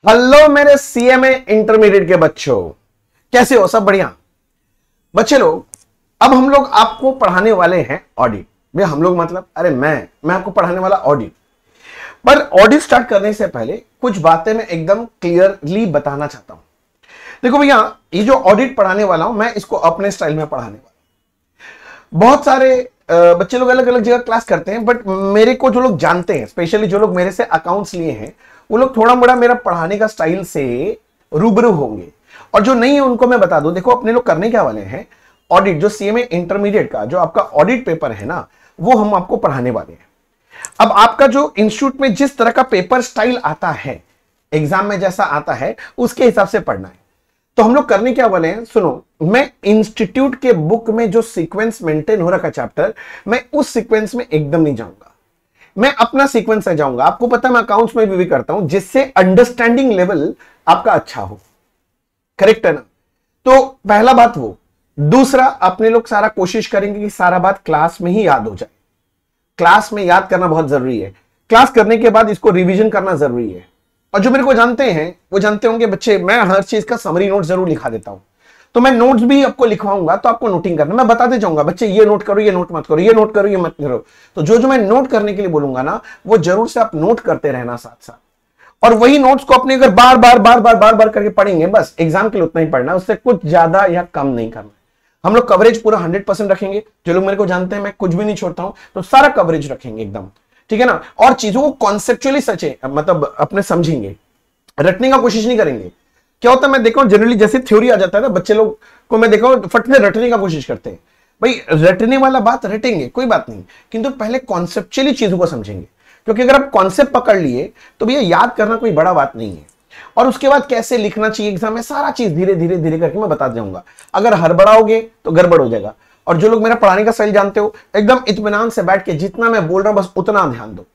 Hello मेरे CMA intermediate के बच्चों, कैसे हो? सब बढ़िया बच्चे लोग। अब हम लोग आपको पढ़ाने वाले हैं ऑडिट। भैया हम लोग मतलब अरे मैं आपको पढ़ाने वाला ऑडिट। पर ऑडिट स्टार्ट करने से पहले कुछ बातें मैं एकदम क्लियरली बताना चाहता हूं। देखो भैया, ये जो ऑडिट पढ़ाने वाला हूं मैं इसको अपने स्टाइल में पढ़ाने वाला हूं। बहुत सारे बच्चे लोग अलग अलग जगह क्लास करते हैं, बट मेरे को जो लोग जानते हैं, स्पेशली जो लोग मेरे से अकाउंट्स लिए हैं, वो लोग थोड़ा बड़ा मेरा पढ़ाने का स्टाइल से रूबरू होंगे। और जो नहीं है उनको मैं बता दूं, देखो अपने लोग करने क्या वाले हैं, ऑडिट जो सीएमए इंटरमीडिएट का जो आपका ऑडिट पेपर है ना, वो हम आपको पढ़ाने वाले हैं। अब आपका जो इंस्टीट्यूट में जिस तरह का पेपर स्टाइल आता है, एग्जाम में जैसा आता है, उसके हिसाब से पढ़ना है। तो हम लोग करने क्या वाले हैं, सुनो। मैं इंस्टीट्यूट के बुक में जो सीक्वेंस मेंटेन हो रखा चैप्टर, मैं उस सीक्वेंस में एकदम नहीं जाऊंगा। मैं अपना सीक्वेंस से जाऊंगा। आपको पता है मैं अकाउंट्स में भी करता हूं, जिससे अंडरस्टैंडिंग लेवल आपका अच्छा हो। करेक्ट है ना? तो पहला बात वो। दूसरा, अपने लोग सारा कोशिश करेंगे कि सारा बात क्लास में ही याद हो जाए। क्लास में याद करना बहुत जरूरी है। क्लास करने के बाद इसको रिवीजन करना जरूरी है। और जो मेरे को जानते हैं वो जानते होंगे बच्चे, मैं हर चीज का समरी नोट जरूर लिखा देता हूं। तो मैं नोट्स भी आपको लिखवाऊंगा, तो आपको नोटिंग करना। मैं बताते जाऊंगा बच्चे, ये नोट करो, ये नोट मत करो, ये नोट करो, ये मत करो। तो जो मैं नोट करने के लिए बोलूंगा ना, वो जरूर से आप नोट करते रहना साथ साथ। और वही नोट्स को अपने अगर बार बार बार बार बार बार करके पढ़ेंगे, बस एग्जाम के लिए उतना ही पढ़ना, उससे कुछ ज्यादा या कम नहीं करना। हम लोग कवरेज पूरा 100% रखेंगे। जो लोग मेरे को जानते हैं मैं कुछ भी नहीं छोड़ता हूं, तो सारा कवरेज रखेंगे एकदम, ठीक है ना। और चीजों को कॉन्सेप्चुअली सचे मतलब अपने समझेंगे, रटने का कोशिश नहीं करेंगे। क्या होता है मैं देखा हूं जनरली, जैसे थ्योरी आ जाता है ना, बच्चे लोग को मैं देखा हूं फट से रटने का कोशिश करते हैं। भाई रटने वाला बात रटेंगे, कोई बात नहीं, किंतु पहले कॉन्सेप्चुअली चीजों को समझेंगे। क्योंकि अगर आप कॉन्सेप्ट पकड़ लिए तो भैया याद करना कोई बड़ा बात नहीं है। और उसके बाद कैसे लिखना चाहिए एग्जाम में, सारा चीज धीरे धीरे धीरे करके मैं बता जाऊंगा। अगर हड़बड़ाओगे तो गड़बड़ हो जाएगा। और जो लोग मेरा पढ़ाने का स्टाइल जानते हो, एकदम इत्मीनान से बैठ के जितना मैं बोल रहा हूं बस उतना ध्यान दो।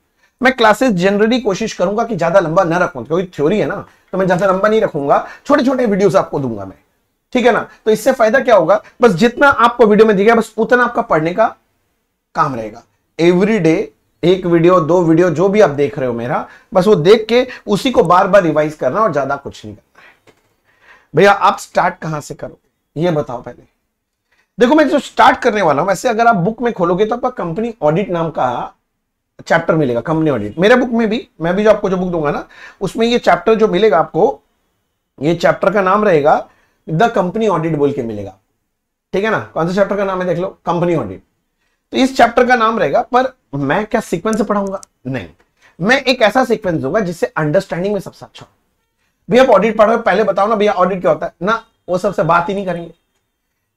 मैं क्लासेस जनरली कोशिश करूंगा कि ज्यादा लंबा ना रखूं, क्योंकि थ्योरी है ना, तो मैं ज्यादा लंबा नहीं रखूंगा, छोटे छोटे वीडियोस आपको दूंगा मैं, ठीक है ना। तो इससे फायदा क्या होगा, बस जितना आपको वीडियो में दिखेगा बस उतना आपका पढ़ने का काम रहेगा। एवरी डे एक वीडियो, 2 वीडियो, जो भी आप देख रहे हो मेरा, बस वो देख के उसी को बार बार रिवाइज करना और ज्यादा कुछ नहीं करना है। भैया आप स्टार्ट कहां से करोगे ये बताओ पहले। देखो मैं जो स्टार्ट करने वाला हूं, वैसे अगर आप बुक में खोलोगे तो आपका कंपनी ऑडिट नाम का चैप्टर मिलेगा, कंपनी ऑडिट। मेरे बुक में भी, मैं भी जो आपको जो बुक दूंगा ना, उसमें ये चैप्टर जो मिलेगा आपको, ये चैप्टर का नाम रहेगा द कंपनी ऑडिट बोल के मिलेगा, ठीक है ना। कौन सा चैप्टर का नाम है देख लो, कंपनी ऑडिट। तो इस चैप्टर का नाम रहेगा। पर मैं क्या सीक्वेंस से पढ़ाऊंगा? नहीं, मैं एक ऐसा सीक्वेंस दूंगा जिससे अंडरस्टैंडिंग में सबसे अच्छा हो। भैया आप ऑडिट पढ़ रहे हो, पहले बताओ ना भैया ऑडिट क्या होता है ना, वो सबसे बात ही नहीं करेंगे।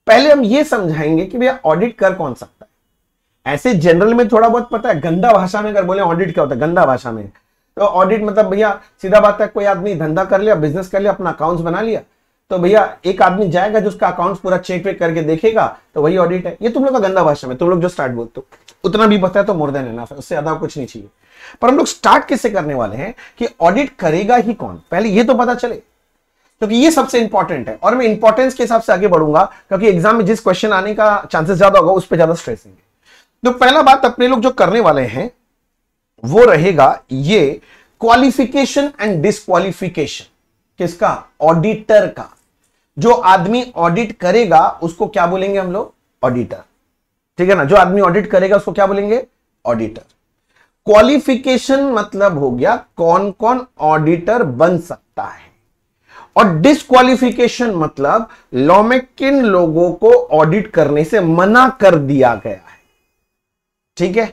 पहले हम ये समझाएंगे कि भैया ऑडिट कर कौन सकता है। ऐसे जनरल में थोड़ा बहुत पता है, गंदा भाषा में अगर बोले ऑडिट क्या होता है, गंदा भाषा में, तो ऑडिट मतलब भैया सीधा बात है, कोई आदमी धंधा कर लिया, बिजनेस कर लिया, अपना अकाउंट्स बना लिया, तो भैया एक आदमी जाएगा जो उसका अकाउंट्स पूरा चेक वेक करके देखेगा, तो वही ऑडिट है। ये तुम लोग का गंदा भाषा में, तुम लोग जो स्टार्ट बोलते हो उतना भी पता है तो मोर देन एनफ है, उससे ज्यादा कुछ नहीं चाहिए। पर हम लोग स्टार्ट किससे करने वाले हैं कि ऑडिट करेगा ही कौन, पहले ये तो पता चले, क्योंकि ये सबसे इंपॉर्टेंट है। और मैं इंपॉर्टेंस के हिसाब से आगे बढ़ूंगा, क्योंकि एग्जाम में जिस क्वेश्चन आने का चांसेस ज्यादा होगा उस पर ज्यादा स्ट्रेस देंगे। तो पहला बात अपने लोग जो करने वाले हैं वो रहेगा ये क्वालिफिकेशन एंड डिस्क्वालिफिकेशन। किसका? ऑडिटर का। जो आदमी ऑडिट करेगा उसको क्या बोलेंगे हम लोग? ऑडिटर, ठीक है ना। जो आदमी ऑडिट करेगा उसको क्या बोलेंगे? ऑडिटर। क्वालिफिकेशन मतलब हो गया कौन कौन ऑडिटर बन सकता है। और डिस्क्वालिफिकेशन मतलब लॉ में किन लोगों को ऑडिट करने से मना कर दिया गया है, ठीक है।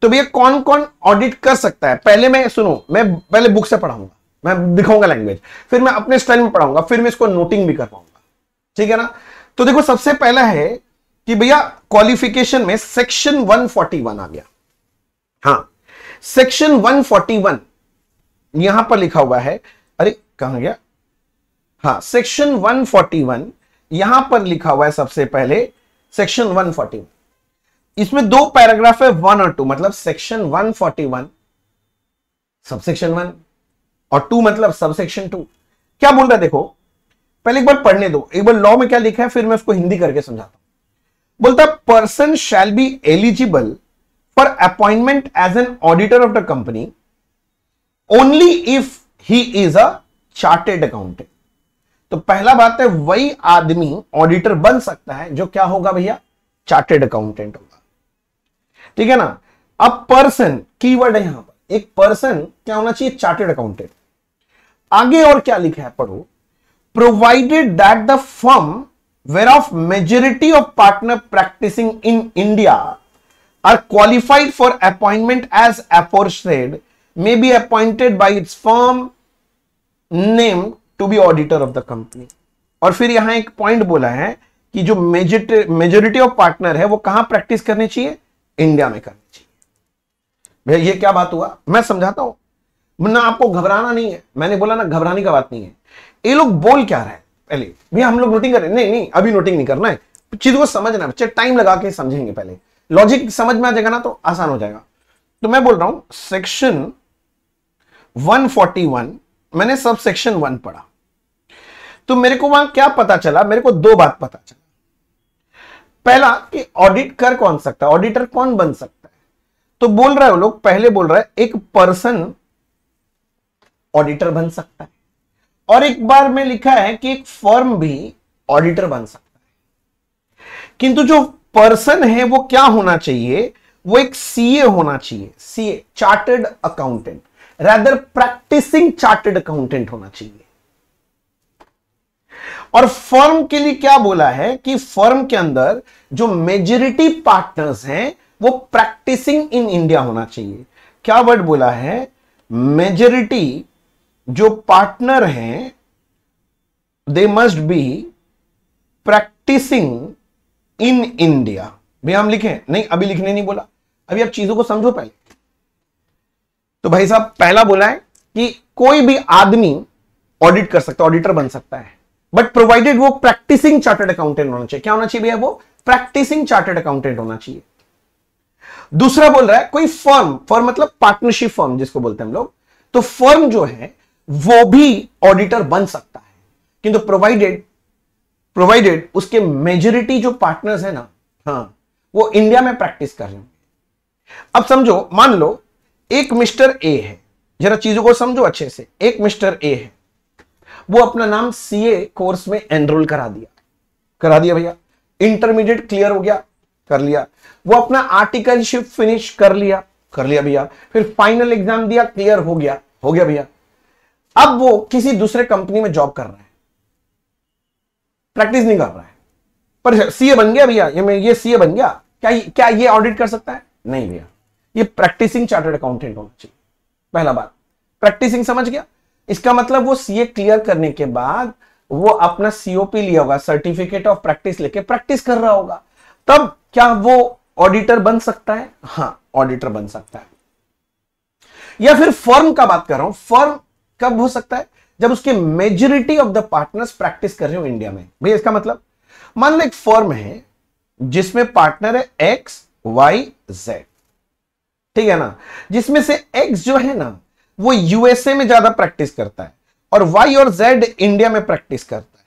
तो भैया कौन कौन ऑडिट कर सकता है, पहले मैं सुनो, मैं पहले बुक से पढ़ाऊंगा, मैं दिखाऊंगा लैंग्वेज, फिर मैं अपने स्टाइल में पढ़ाऊंगा, फिर मैं इसको नोटिंग भी कर पाऊंगा, ठीक है ना। तो देखो सबसे पहला है कि भैया क्वालिफिकेशन में सेक्शन 141 आ गया। हाँ, सेक्शन 141 यहां पर लिखा हुआ है। अरे कहां गया? हाँ, सेक्शन 141 यहां पर लिखा हुआ है। सबसे पहले सेक्शन 141, इसमें 2 पैराग्राफ है, 1 और 2, मतलब सेक्शन 141 सबसेक्शन 1 और 2 मतलब सबसेक्शन 2। क्या बोल रहा है देखो, पहले एक बार पढ़ने दो, एक बार लॉ में क्या लिखा है, फिर मैं उसको हिंदी करके समझाता हूं। बोलता है person shall be eligible for appointment as an auditor of the company only if he is a chartered accountant. तो पहला बात है, वही आदमी ऑडिटर बन सकता है जो क्या होगा भैया, चार्टेड अकाउंटेंट होगा। ठीक है ना। अब पर्सन कीवर्ड है यहां पर, एक पर्सन क्या होना चाहिए, चार्टेड अकाउंटेंट। आगे और क्या लिखा है पढ़ो, provided that the firm whereof majority of partner practicing in India are qualified for appointment as aforesaid may be appointed by its firm name to be auditor of the company। और फिर यहां एक पॉइंट बोला है कि जो majority of partner है वो कहां प्रैक्टिस करनी चाहिए, इंडिया में करनी चाहिए। भैया ये क्या बात हुआ, मैं समझाता हूं ना, आपको घबराना नहीं है। मैंने बोला ना घबराने का बात नहीं है। ये लोग बोल क्या रहे हैं पहले भैया, हम लोग नोटिंग करें, नहीं अभी नोटिंग नहीं करना है, चीज को समझना है बच्चे, टाइम लगा के समझेंगे, पहले लॉजिक समझ में आ जाएगा ना तो आसान हो जाएगा। तो मैं बोल रहा हूं सेक्शन 141 मैंने सब सेक्शन 1 पढ़ा, तो मेरे को वहां क्या पता चला, मेरे को दो बात पता चला। पहला कि ऑडिट कर कौन सकता है, ऑडिटर कौन बन सकता है। तो बोल रहे हो लोग, पहले बोल रहा है एक पर्सन ऑडिटर बन सकता है, और एक बार में लिखा है कि एक फर्म भी ऑडिटर बन सकता है। किंतु जो पर्सन है वो क्या होना चाहिए, वो एक सीए होना चाहिए, CA chartered accountant, rather practising chartered accountant होना चाहिए। और फर्म के लिए क्या बोला है कि फर्म के अंदर जो मेजॉरिटी पार्टनर्स हैं वो प्रैक्टिसिंग इन इंडिया होना चाहिए। क्या वर्ड बोला है, मेजॉरिटी जो पार्टनर हैं they must be practising in India. भैया हम लिखें, नहीं अभी लिखने नहीं बोला, अभी आप चीजों को समझो पहले। तो भाई साहब पहला बोला है कि कोई भी आदमी ऑडिट कर सकता है, ऑडिटर बन सकता है, बट प्रोवाइडेड वो प्रैक्टिसिंग चार्टर्ड अकाउंटेंट होना चाहिए। क्या होना चाहिए भैया, वो प्रैक्टिसिंग चार्टर्ड अकाउंटेंट होना चाहिए। दूसरा बोल रहा है कोई फर्म मतलब पार्टनरशिप फर्म जिसको बोलते हैं हम लोग, तो फर्म जो है वो भी ऑडिटर बन सकता है, किंतु प्रोवाइडेड उसके मेजॉरिटी जो पार्टनर्स है ना, हाँ वो इंडिया में प्रैक्टिस कर रहे हैं। अब समझो, मान लो एक मिस्टर ए है, जरा चीजों को समझो अच्छे से। एक मिस्टर ए है, वो अपना नाम सीए कोर्स में एनरोल करा दिया भैया, इंटरमीडिएट क्लियर हो गया, कर लिया। वो अपना आर्टिकलशिप फिनिश कर लिया भैया, फिर फाइनल एग्जाम दिया, क्लियर हो गया भैया। अब वो किसी दूसरे कंपनी में जॉब कर रहा है, प्रैक्टिस नहीं कर रहा है, पर सीए बन गया भैया, ये सीए बन गया, क्या ये ऑडिट कर सकता है? नहीं भैया, ये प्रैक्टिसिंग चार्टर्ड अकाउंटेंट होना चाहिए। पहला बात, प्रैक्टिसिंग समझ गया, इसका मतलब वो सीए क्लियर करने के बाद वो अपना सीओपी लिया होगा, सर्टिफिकेट ऑफ प्रैक्टिस लेके प्रैक्टिस कर रहा होगा, तब क्या वो ऑडिटर बन सकता है? हाँ ऑडिटर बन सकता है। या फिर फर्म का बात कर रहा हूं, फर्म कब हो सकता है? जब उसके majority of the partners practice कर रहे हो इंडिया में। भैया इसका मतलब, मान लो एक फर्म है जिसमें पार्टनर है एक्स वाई जेड, ठीक है ना, जिसमें से एक्स जो है ना वो यूएसए में ज्यादा प्रैक्टिस करता है और वाई और जेड इंडिया में प्रैक्टिस करता है।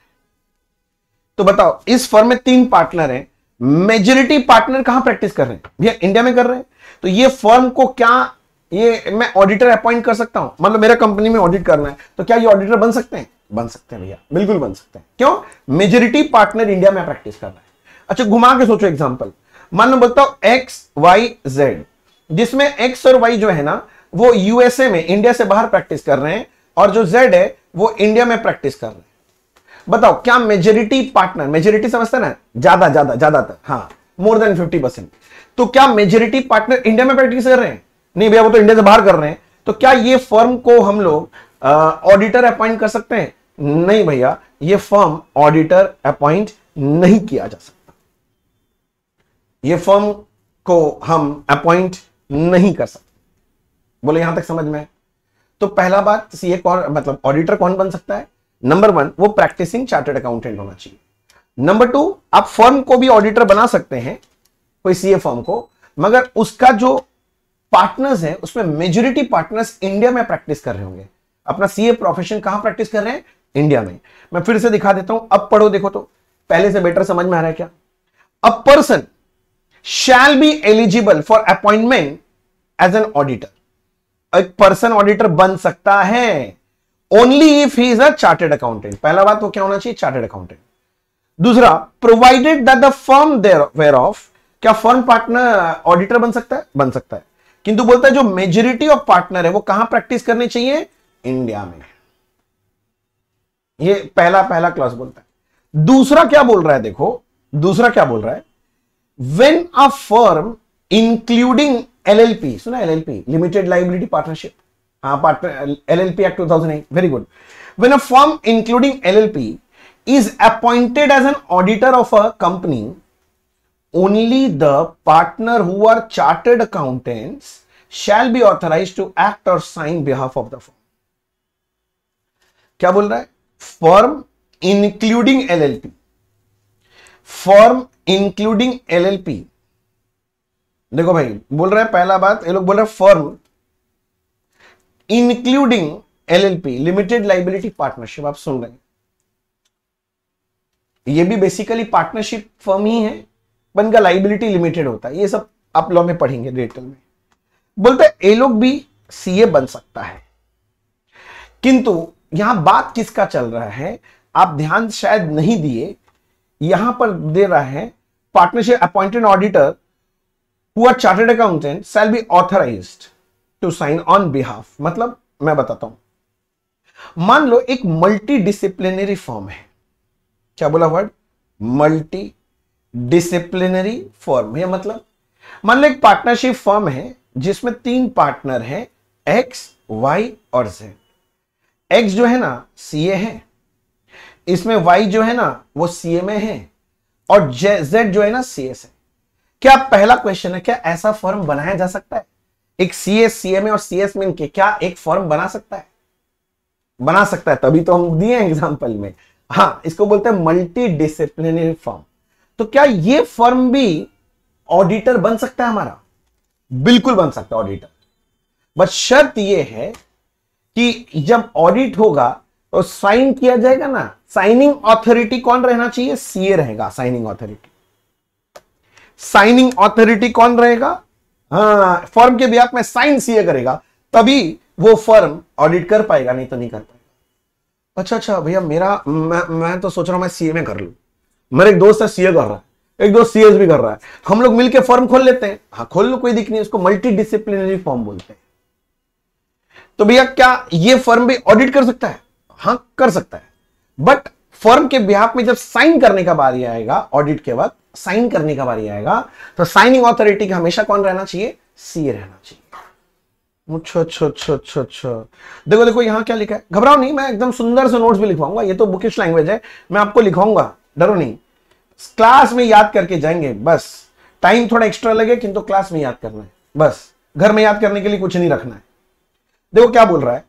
तो बताओ इस फर्म में 3 पार्टनर हैं, मेजॉरिटी पार्टनर कहां प्रैक्टिस कर रहे हैं? भैया इंडिया में कर रहे हैं। तो ये फर्म को क्या ये मैं ऑडिटर अपॉइंट कर सकता हूं? मतलब मेरा कंपनी में ऑडिट करना है, तो क्या ये ऑडिटर बन सकते हैं? बन सकते हैं भैया, बिल्कुल बन सकते हैं। क्यों? मेजॉरिटी पार्टनर इंडिया में प्रैक्टिस कर रहा है। अच्छा घुमा के सोचो एग्जांपल, मान लो बोलता हूं एक्स वाई जेड, जिसमें एक्स और वाई जो है ना वो यूएसए में इंडिया से बाहर प्रैक्टिस कर रहे हैं और जो जेड है वो इंडिया में प्रैक्टिस कर रहे हैं। बताओ क्या मेजॉरिटी पार्टनर, मेजॉरिटी समझते ना, ज्यादातर, हाँ मोर देन 50%, तो क्या मेजॉरिटी पार्टनर इंडिया में प्रैक्टिस कर रहे हैं? नहीं भैया, वो तो इंडिया से बाहर कर रहे हैं। तो क्या ये फर्म को हम लोग ऑडिटर अपॉइंट कर सकते हैं? नहीं भैया, ये फर्म ऑडिटर अपॉइंट नहीं किया जा सकता, ये फर्म को हम अपॉइंट नहीं कर सकते। बोले यहां तक समझ में? तो पहला बात, सीए कौन मतलब ऑडिटर कौन बन सकता है? नंबर 1 वो प्रैक्टिसिंग चार्टर्ड अकाउंटेंट होना चाहिए। नंबर 2 आप फर्म को भी ऑडिटर बना सकते हैं, कोई सीए फर्म को, मगर उसका जो पार्टनर्स है उसमें मेजॉरिटी पार्टनर्स इंडिया में प्रैक्टिस कर रहे होंगे। अपना सीए प्रोफेशन कहां प्रैक्टिस कर रहे हैं? इंडिया में। मैं फिर से दिखा देता हूं, अब पढ़ो, देखो तो पहले से बेटर समझ में आ रहा है क्या? A person shall be eligible for appointment as an auditor. एक पर्सन ऑडिटर बन सकता है only if he is a chartered accountant. पहला बात वो क्या होना चाहिए, चार्टेड अकाउंटेंट। दूसरा, provided that the firm there of, क्या फर्म पार्टनर ऑडिटर बन सकता है, बन सकता है, किंतु बोलता है जो मेजोरिटी ऑफ पार्टनर है वो कहां प्रैक्टिस करनी चाहिए, इंडिया में। ये पहला क्लास बोलता है। दूसरा क्या बोल रहा है, देखो दूसरा क्या बोल रहा है, when a firm including LLP, सुना एलएलपी, लिमिटेड लाइबिलिटी पार्टनरशिप, हाँ partner, LLP act 2008, very good. When a firm including LLP is appointed as an auditor of a company, only the partner who are chartered accountants shall be authorized to act or sign behalf of the firm। क्या बोल रहा है, firm including LLP, firm including LLP. देखो भाई बोल रहा है, पहला बात ये लोग बोल रहे हैं firm including LLP, limited liability partnership. आप सुन रहे हैं, ये भी बेसिकली पार्टनरशिप फर्म ही है, पर इनका लाइबिलिटी लिमिटेड होता है। ये सब आप लॉ में पढ़ेंगे डिटेल में। बोलते हैं ये लोग भी सीए बन सकता है, किंतु यहां बात किसका चल रहा है, आप ध्यान शायद नहीं दिए, यहां पर दे रहा है partnership appointed auditor who are chartered accountant shall be authorised to sign on behalf. मतलब मैं बताता हूं, मान लो एक मल्टी डिसिप्लिनरी फर्म है, क्या बोला वर्ड, मल्टी डिसिप्लिनरी फर्म है। मतलब मान लो एक पार्टनरशिप फर्म है जिसमें 3 पार्टनर हैं, एक्स, वाई और जेड। एक्स जो है ना सीए है, इसमें वाई जो है ना वो सीए में है, और जेड जो है ना सीएस है। क्या पहला क्वेश्चन है, क्या ऐसा फर्म बनाया जा सकता है, एक सीएस सीए में और सीएस में इनके, क्या एक फर्म बना सकता है, बना सकता है, तभी तो हम दिए एग्जांपल में। हाँ, इसको बोलते हैं मल्टी डिसिप्लिनरी फर्म। तो क्या ये फर्म भी ऑडिटर बन सकता है हमारा, बिल्कुल बन सकता है ऑडिटर, बस शर्त ये है कि जब ऑडिट होगा तो साइन किया जाएगा ना, साइनिंग अथॉरिटी कौन रहना चाहिए, सीए रहेगा साइनिंग अथॉरिटी। साइनिंग अथॉरिटी कौन रहेगा, हाँ फर्म के बिहाफ में साइन सीए करेगा, तभी वो फर्म ऑडिट कर पाएगा, नहीं तो नहीं कर पाएगा। अच्छा भैया मैं तो सोच रहा हूं मैं सीए में कर लूं, मेरा एक दोस्त है सीए कर रहा है, एक दोस्त सीएस भी कर रहा है, हम लोग मिलकर फर्म खोल लेते हैं। हाँ खोल लो, कोई दिक्कत नहीं, उसको मल्टी डिसिप्लिनरी फर्म बोलते हैं। तो भैया क्या ये फर्म भी ऑडिट कर सकता है, हाँ कर सकता है, बट फर्म के बिहाफ में जब साइन करने का बारी आएगा, ऑडिट के वक्त साइन करने का बारी आएगा, तो साइनिंग अथॉरिटी का हमेशा कौन रहना चाहिए, सीए रहना चाहिए। अच्छा। देखो यहां क्या लिखा है, घबराओ नहीं, मैं एकदम सुंदर से नोट्स भी लिखवाऊंगा, ये तो बुकिश लैंग्वेज है, मैं आपको लिखवाऊंगा, डरो नहीं, क्लास में याद करके जाएंगे, बस टाइम थोड़ा एक्स्ट्रा लगे किंतु क्लास में याद करना है, बस घर में याद करने के लिए कुछ नहीं रखना है। देखो क्या बोल रहा है,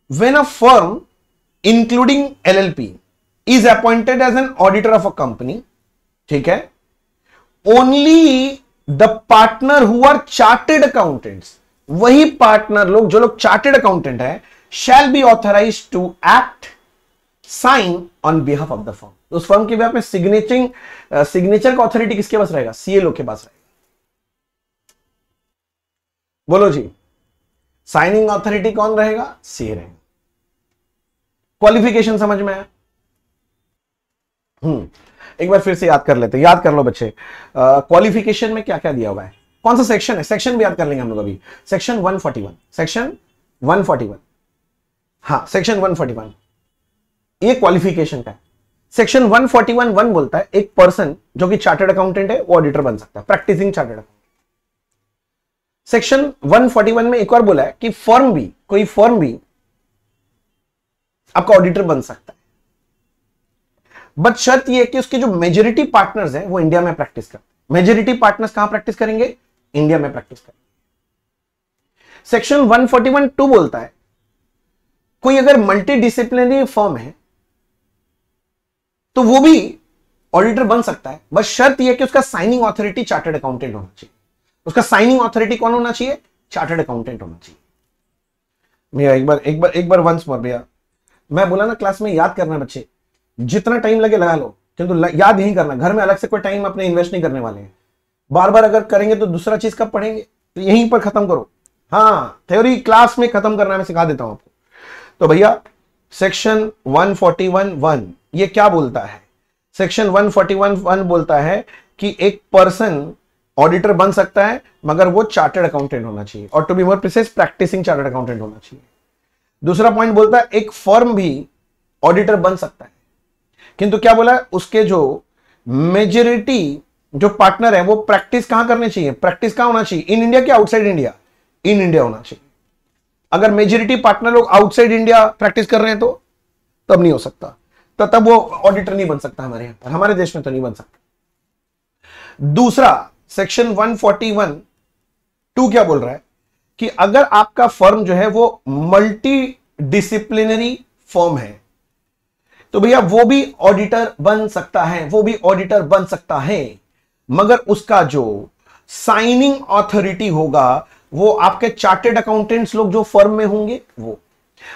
when a firm including LLP is appointed as an auditor of a company, ठीक है, only the partner who are chartered accountants, वही पार्टनर लोग जो लोग चार्टेड अकाउंटेंट है, shall be authorise to act sign on behalf of the firm. उस firm के behalf में सिग्नेचर का ऑथोरिटी किसके पास रहेगा, सीए लोग के पास रहेगा। बोलो जी, साइनिंग ऑथोरिटी कौन रहेगा, सीए रहेगा। क्वालिफिकेशन समझ में आया, एक बार फिर से याद कर लेते हैं, याद कर लो बच्चे, क्वालिफिकेशन में क्या क्या दिया हुआ है, कौन सा सेक्शन है, सेक्शन भी याद कर लेंगे हम लोग अभी, सेक्शन 141, सेक्शन 141, हाँ सेक्शन 141 ये क्वालिफिकेशन का है। सेक्शन 141(1) बोलता है एक पर्सन जो कि चार्टर्ड अकाउंटेंट है वो ऑडिटर बन सकता है, प्रैक्टिसिंग चार्टर्ड अकाउंटेंट। सेक्शन 141 में एक और बोला है कि फर्म भी, कोई फर्म भी आपका ऑडिटर बन सकता है, बट शर्त यह है कि उसके जो मेजॉरिटी पार्टनर्स हैं वो इंडिया में प्रैक्टिस करते हैं। मेजॉरिटी पार्टनर्स कहां प्रैक्टिस करेंगे, इंडिया में प्रैक्टिस करेंगे। सेक्शन 141(2) बोलता है कोई अगर मल्टी डिसिप्लिनरी फर्म है तो वो भी ऑडिटर बन सकता है, बस शर्त यह कि उसका साइनिंग अथॉरिटी चार्टर्ड अकाउंटेंट होना चाहिए। उसका साइनिंग अथॉरिटी कौन होना चाहिए, चार्टर्ड अकाउंटेंट होना चाहिए। भैया एक बार वंस मोर भैया, मैं बोला ना क्लास में याद करना बच्चे, जितना टाइम लगे लगा लो, किंतु याद यही करना, घर में अलग से कोई टाइम अपने इन्वेस्ट नहीं करने वाले हैं। बार बार अगर करेंगे तो दूसरा चीज कब पढ़ेंगे, तो यहीं पर खत्म करो। हाँ थ्योरी क्लास में खत्म करना मैं सिखा देता हूं आपको। तो भैया सेक्शन 141(1) ये क्या बोलता है? सेक्शन 141(1) बोलता है कि एक पर्सन ऑडिटर बन सकता है मगर वो चार्टर्ड अकाउंटेंट होना चाहिए, और to be more precise practising chartered accountant होना चाहिए। दूसरा पॉइंट बोलता है एक फर्म भी ऑडिटर बन सकता है, किंतु क्या बोला है, उसके जो मेजोरिटी जो पार्टनर है वो प्रैक्टिस कहां करने चाहिए, प्रैक्टिस कहां होना चाहिए, इन इंडिया क्या आउटसाइड इंडिया? इन इंडिया होना चाहिए। अगर मेजोरिटी पार्टनर लोग आउटसाइड इंडिया प्रैक्टिस कर रहे हैं तो तब नहीं हो सकता, तो तब वो ऑडिटर नहीं बन सकता हमारे यहां पर, हमारे देश में तो नहीं बन सकता। दूसरा सेक्शन 141(2) क्या बोल रहा है कि अगर आपका फर्म जो है वो मल्टी डिसिप्लिनरी फर्म है तो भैया वो भी ऑडिटर बन सकता है, वो भी ऑडिटर बन सकता है, मगर उसका जो साइनिंग अथॉरिटी होगा वो आपके चार्टेड अकाउंटेंट्स लोग जो फर्म में होंगे वो।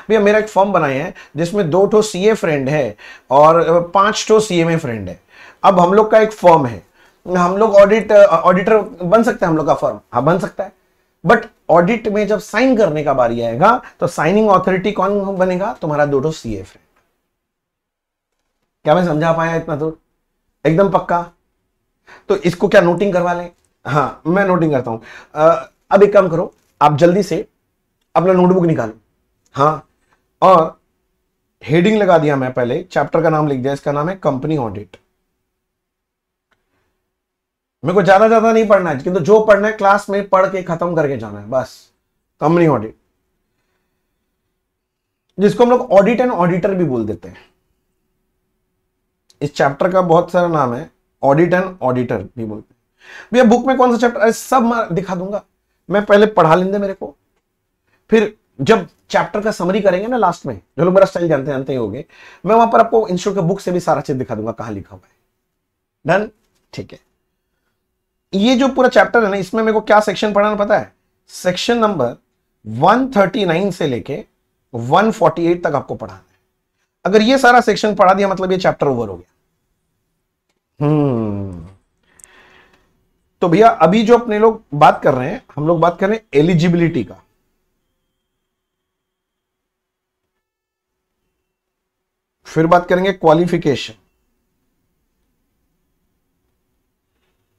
भैया मेरा एक फर्म बनाए हैं जिसमें 2 ठो सीए फ्रेंड है और 5 ठो सीएमए फ्रेंड है। अब हम लोग का एक फर्म है, हम लोग ऑडिटर बन सकते हैं, हम लोग का फर्म हाँ बन सकता है, बट ऑडिट में जब साइन करने का बारी आएगा तो साइनिंग अथॉरिटी कौन बनेगा? तुम्हारा 2 ठो सीए फ्रेंड। क्या मैं समझा पाया इतना दूर? एकदम पक्का? तो इसको क्या नोटिंग करवा लें? हाँ मैं नोटिंग करता हूं। अब एक काम करो, आप जल्दी से अपना नोटबुक निकालो, हाँ, और हेडिंग लगा दिया मैं, पहले चैप्टर का नाम लिख दिया, इसका नाम है कंपनी ऑडिट। मेरे को ज्यादा नहीं पढ़ना है, किंतु जो पढ़ना है क्लास में पढ़ के खत्म करके जाना है बस। कंपनी ऑडिट, जिसको हम लोग ऑडिट एंड ऑडिटर भी बोल देते हैं। इस चैप्टर का बहुत सारा नाम है, ऑडिट एंड ऑडिटर भी बोलते हैं। भैया बुक में कौन सा चैप्टर? सब मैं दिखा दूंगा, मैं पहले पढ़ा लेंगे मेरे को, फिर जब चैप्टर का समरी करेंगे ना लास्ट में, जो लोग मेरा स्टाइल जानते ही होंगे, मैं वहां पर आपको इंस्टीट्यूट के बुक से भी सारा चीज दिखा दूंगा कहां लिखा हुआ है। डन? ठीक है। ये जो पूरा चैप्टर है ना, इसमें मेरे को क्या सेक्शन पढ़ाना पता है? सेक्शन नंबर 139 से लेके 148 तक आपको पढ़ाना है। अगर ये सारा सेक्शन पढ़ा दिया मतलब ये चैप्टर ओवर हो गया। तो भैया अभी जो अपने लोग बात कर रहे हैं, हम लोग बात कर रहे हैं एलिजिबिलिटी का। फिर बात करेंगे qualification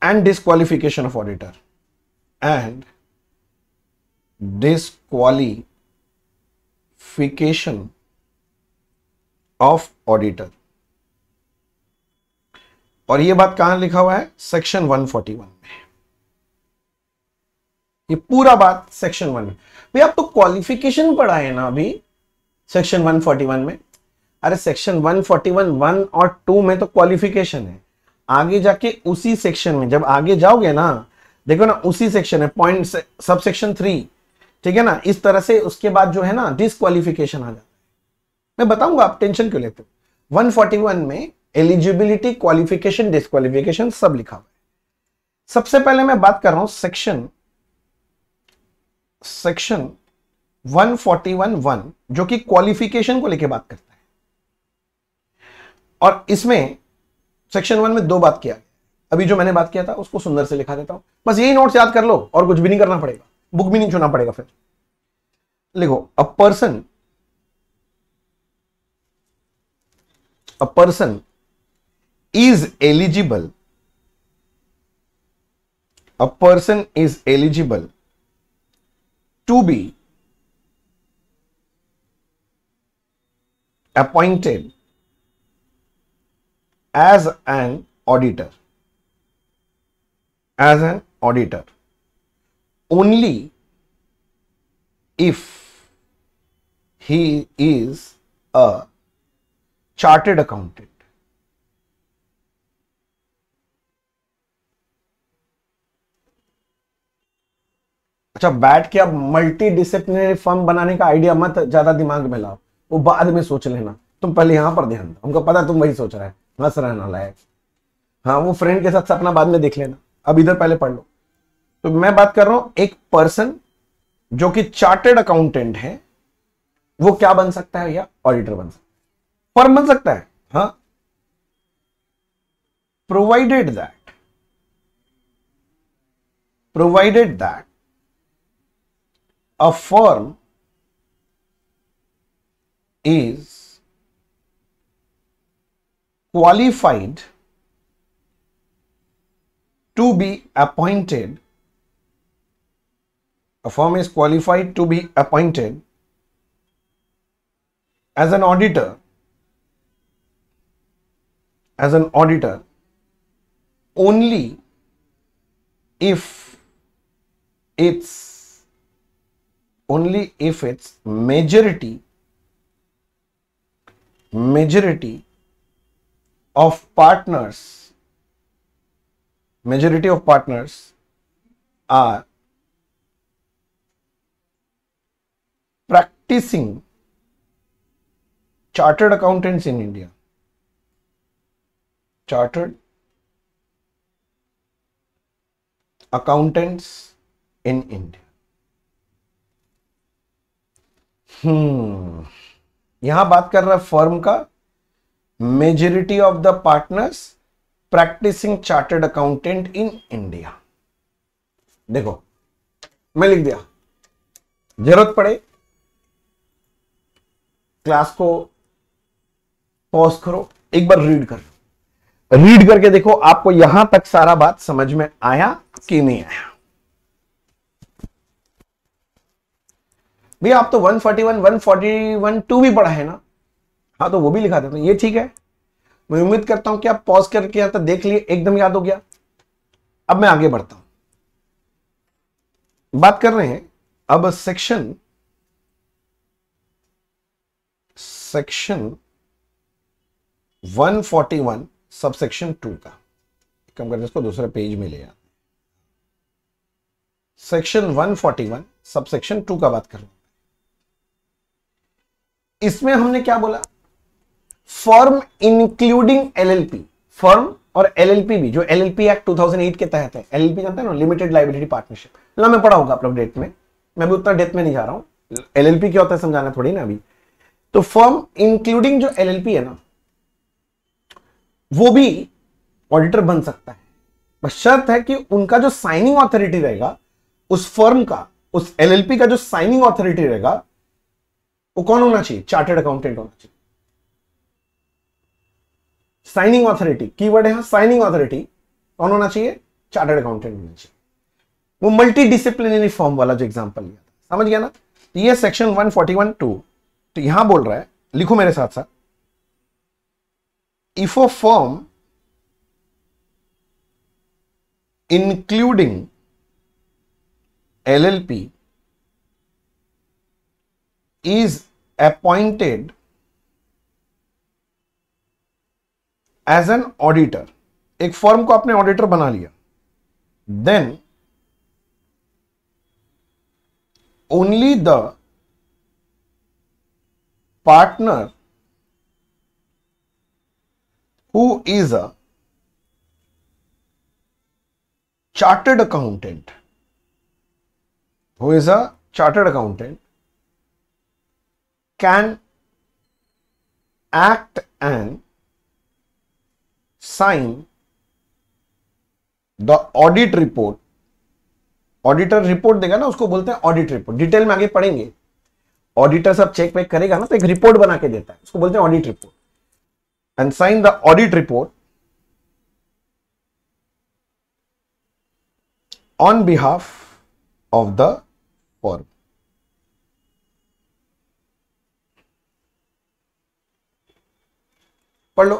and disqualification of auditor and disqualification of auditor. और ये बात कहां लिखा हुआ है? सेक्शन 141 में। ये पूरा बात सेक्शन 1 में। भैया आप तो क्वालिफिकेशन पढ़ा है ना अभी सेक्शन 141 में? अरे सेक्शन 141 1 और 2 में तो क्वालिफिकेशन है, आगे जाके उसी सेक्शन में जब आगे जाओगे ना, देखो ना उसी सेक्शन है पॉइंट सब सेक्शन 3, ठीक है ना, इस तरह से उसके बाद जो है ना डिसक्वालिफिकेशन आ जाता है। मैं बताऊंगा, आप टेंशन क्यों लेते हो। 141 में एलिजिबिलिटी, क्वालिफिकेशन, डिसक्वालिफिकेशन सब लिखा हुआ है। सबसे पहले मैं बात कर रहा हूं सेक्शन 141(1) जो कि क्वालिफिकेशन को लेके बात करता है। और इसमें सेक्शन 1 में 2 बात किया, अभी जो मैंने बात किया था उसको सुंदर से लिखा देता हूं, बस यही नोट्स याद कर लो और कुछ भी नहीं करना पड़ेगा, बुक भी नहीं छूना पड़ेगा। फिर लिखो a person is eligible, a person is eligible to be appointed as an auditor, only if he is a chartered accountant. अच्छा, बैठ के अब मल्टी डिसिप्लिनरी फर्म बनाने का आइडिया मत ज्यादा दिमाग में लाओ, वो बाद में सोच लेना, तुम पहले यहां पर ध्यान दो। हमको पता तुम वही सोच रहा है, हंस रहना लायक। हाँ वो फ्रेंड के साथ सपना बाद में देख लेना, अब इधर पहले पढ़ लो। तो मैं बात कर रहा हूं एक पर्सन जो कि चार्टेड अकाउंटेंट है, वो क्या बन सकता है या ऑडिटर बन सकता है, फर्म बन सकता है। हाँ, provided that a firm is qualified to be appointed, a firm is qualified to be appointed as an auditor, only if its majority of partners are practicing chartered accountants in India. Chartered accountants in India. यहां बात कर रहा है firm का, majority of the partners practising chartered accountant in India. देखो मैं लिख दिया, जरूरत पड़े क्लास को पॉज करो, एक बार रीड कर लो, रीड करके देखो आपको यहां तक सारा बात समझ में आया कि नहीं आया। भैया आप तो 141, 141 2 भी पढ़ा है ना? हाँ तो वो भी लिखा देता हूं, ये ठीक है। मैं उम्मीद करता हूं कि आप पॉज करके यहां तक देख लिए, एकदम याद हो गया। अब मैं आगे बढ़ता हूं, बात कर रहे हैं अब सेक्शन 141 सबसेक्शन 2 का। कम करके इसको दूसरे पेज में ले आते। सेक्शन 141 सबसेक्शन 2 का बात कर रहे हैं। इसमें हमने क्या बोला? फर्म इंक्लूडिंग एलएलपी, फर्म और एलएलपी भी, जो एलएलपी एक्ट 2008 के तहत है। एलएलपी जानते हैं ना, लिमिटेड लाइबिलिटी पार्टनरशिप। ला मैं पढ़ा होगा आप लोग डेट में, मैं भी उतना डेट में नहीं जा रहा हूं। एलएलपी क्या होता है समझाना थोड़ी ना अभी। तो फर्म इंक्लूडिंग जो एलएलपी है ना, वो भी ऑडिटर बन सकता है, बस शर्त है कि उनका जो साइनिंग ऑथोरिटी रहेगा उस फर्म का, उस एलएलपी का जो साइनिंग ऑथोरिटी रहेगा वो कौन होना चाहिए? चार्टर्ड अकाउंटेंट होना चाहिए। साइनिंग ऑथोरिटी कीवर्ड है यहां, साइनिंग ऑथोरिटी कौन होना चाहिए? चार्टर्ड अकाउंटेंट होना चाहिए। वो मल्टी डिसिप्लिनरी फर्म वाला जो एग्जांपल लिया था, समझ गया ना? ये सेक्शन 141(2). तो यहां बोल रहा है, लिखो मेरे साथ साथ, if a firm including LLP is appointed as an auditor, एक फर्म को आपने ऑडिटर बना लिया, then only the partner who is a chartered accountant, can act and sign the audit report. Auditor report देगा ना, उसको बोलते हैं ऑडिट रिपोर्ट। डिटेल में आगे पढ़ेंगे। ऑडिटर सब चेक वेक करेगा ना, तो एक रिपोर्ट बना के देता है, उसको बोलते हैं audit report. And sign the audit report on behalf of the firm. पढ़ लो।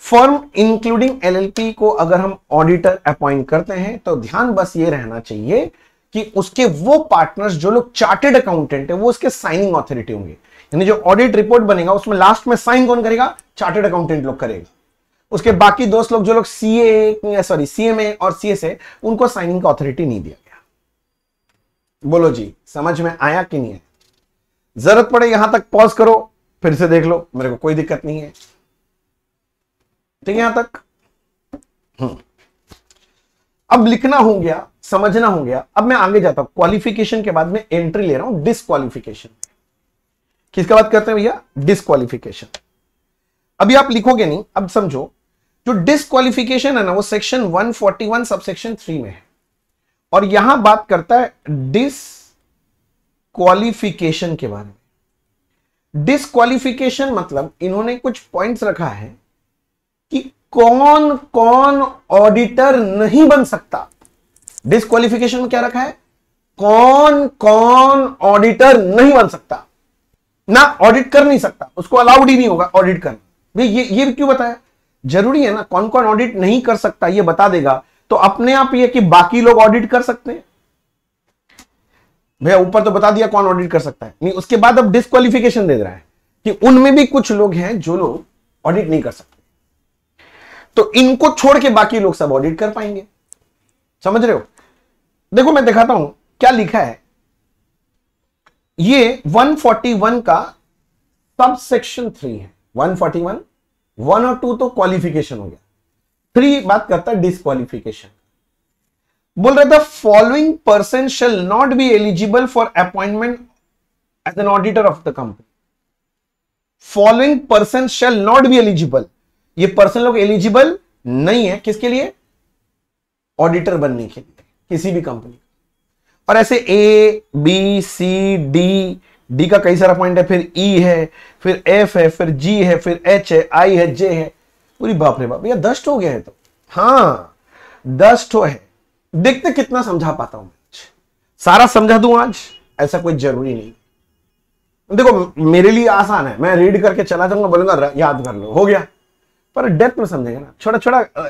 फर्म इंक्लूडिंग एलएलपी को अगर हम ऑडिटर अपॉइंट करते हैं तो ध्यान बस ये रहना चाहिए कि उसके वो पार्टनर्स जो लोग चार्टेड अकाउंटेंट है वो उसके साइनिंग ऑथोरिटी होंगे। यानी जो ऑडिट रिपोर्ट बनेगा उसमें लास्ट में साइन कौन करेगा? चार्टेड अकाउंटेंट लोग करेगा। उसके बाकी दोस्त लोग जो लोग सीएमए और सीएसए, उनको साइनिंग का ऑथोरिटी नहीं दिया गया। बोलो जी, समझ में आया कि नहीं है? जरूरत पड़े यहां तक पॉज करो, फिर से देख लो, मेरे को कोई दिक्कत नहीं है। ठीक है यहां तक? अब लिखना हो गया, समझना हो गया। अब मैं आगे जाता हूं। क्वालिफिकेशन के बाद में एंट्री ले रहा हूं डिस्क्वालिफिकेशन। किसका बात करते हैं भैया? डिस्क्वालिफिकेशन। अभी आप लिखोगे नहीं, अब समझो। जो डिस्क्वालिफिकेशन है ना, वो सेक्शन 141 सबसेक्शन 3 में है, और यहां बात करता है डिस्क्वालिफिकेशन के बारे में। डिस्क्वालिफिकेशन मतलब इन्होंने कुछ पॉइंट्स रखा है कि कौन कौन ऑडिटर नहीं बन सकता। डिस्क्वालिफिकेशन में क्या रखा है, कौन कौन ऑडिटर नहीं बन सकता, ना ऑडिट कर नहीं सकता, उसको अलाउड ही नहीं होगा ऑडिट करना। भाई ये क्यों बताया, जरूरी है ना, कौन कौन ऑडिट नहीं कर सकता ये बता देगा तो अपने आप ये कि बाकी लोग ऑडिट कर सकते हैं। भैया ऊपर तो बता दिया कौन ऑडिट कर सकता है, नहीं उसके बाद अब डिस्क्वालिफिकेशन दे रहा है कि उनमें भी कुछ लोग हैं जो लोग ऑडिट नहीं कर सकते, तो इनको छोड़ के बाकी लोग सब ऑडिट कर पाएंगे। समझ रहे हो? देखो मैं दिखाता हूं क्या लिखा है। ये 141 का सब सेक्शन 3 है। 141 1 और 2 तो क्वालिफिकेशन हो गया, 3 बात करता है डिस्क्वालिफिकेशन। बोल रहा था following person shall not be eligible for appointment as an auditor of the company. Following person shall not be eligible, ये पर्सन लोग एलिजिबल नहीं है किसके लिए, ऑडिटर बनने के लिए किसी भी कंपनी। और ऐसे A B C D, D का कई सारा पॉइंट है, फिर ई है, फिर एफ है, फिर जी है, फिर एच है, आई है, जे है, पूरी बाप रे बाप, ये 10 हो गया है। तो हाँ 10 है। देखते कितना समझा पाता हूं मैं, सारा समझा दूं आज, ऐसा कोई जरूरी नहीं। देखो मेरे लिए आसान है, मैं रीड करके चला जाऊंगा, बोलूंगा याद कर लो, हो गया। पर डेप्थ में समझेंगे ना, छोटा छोटा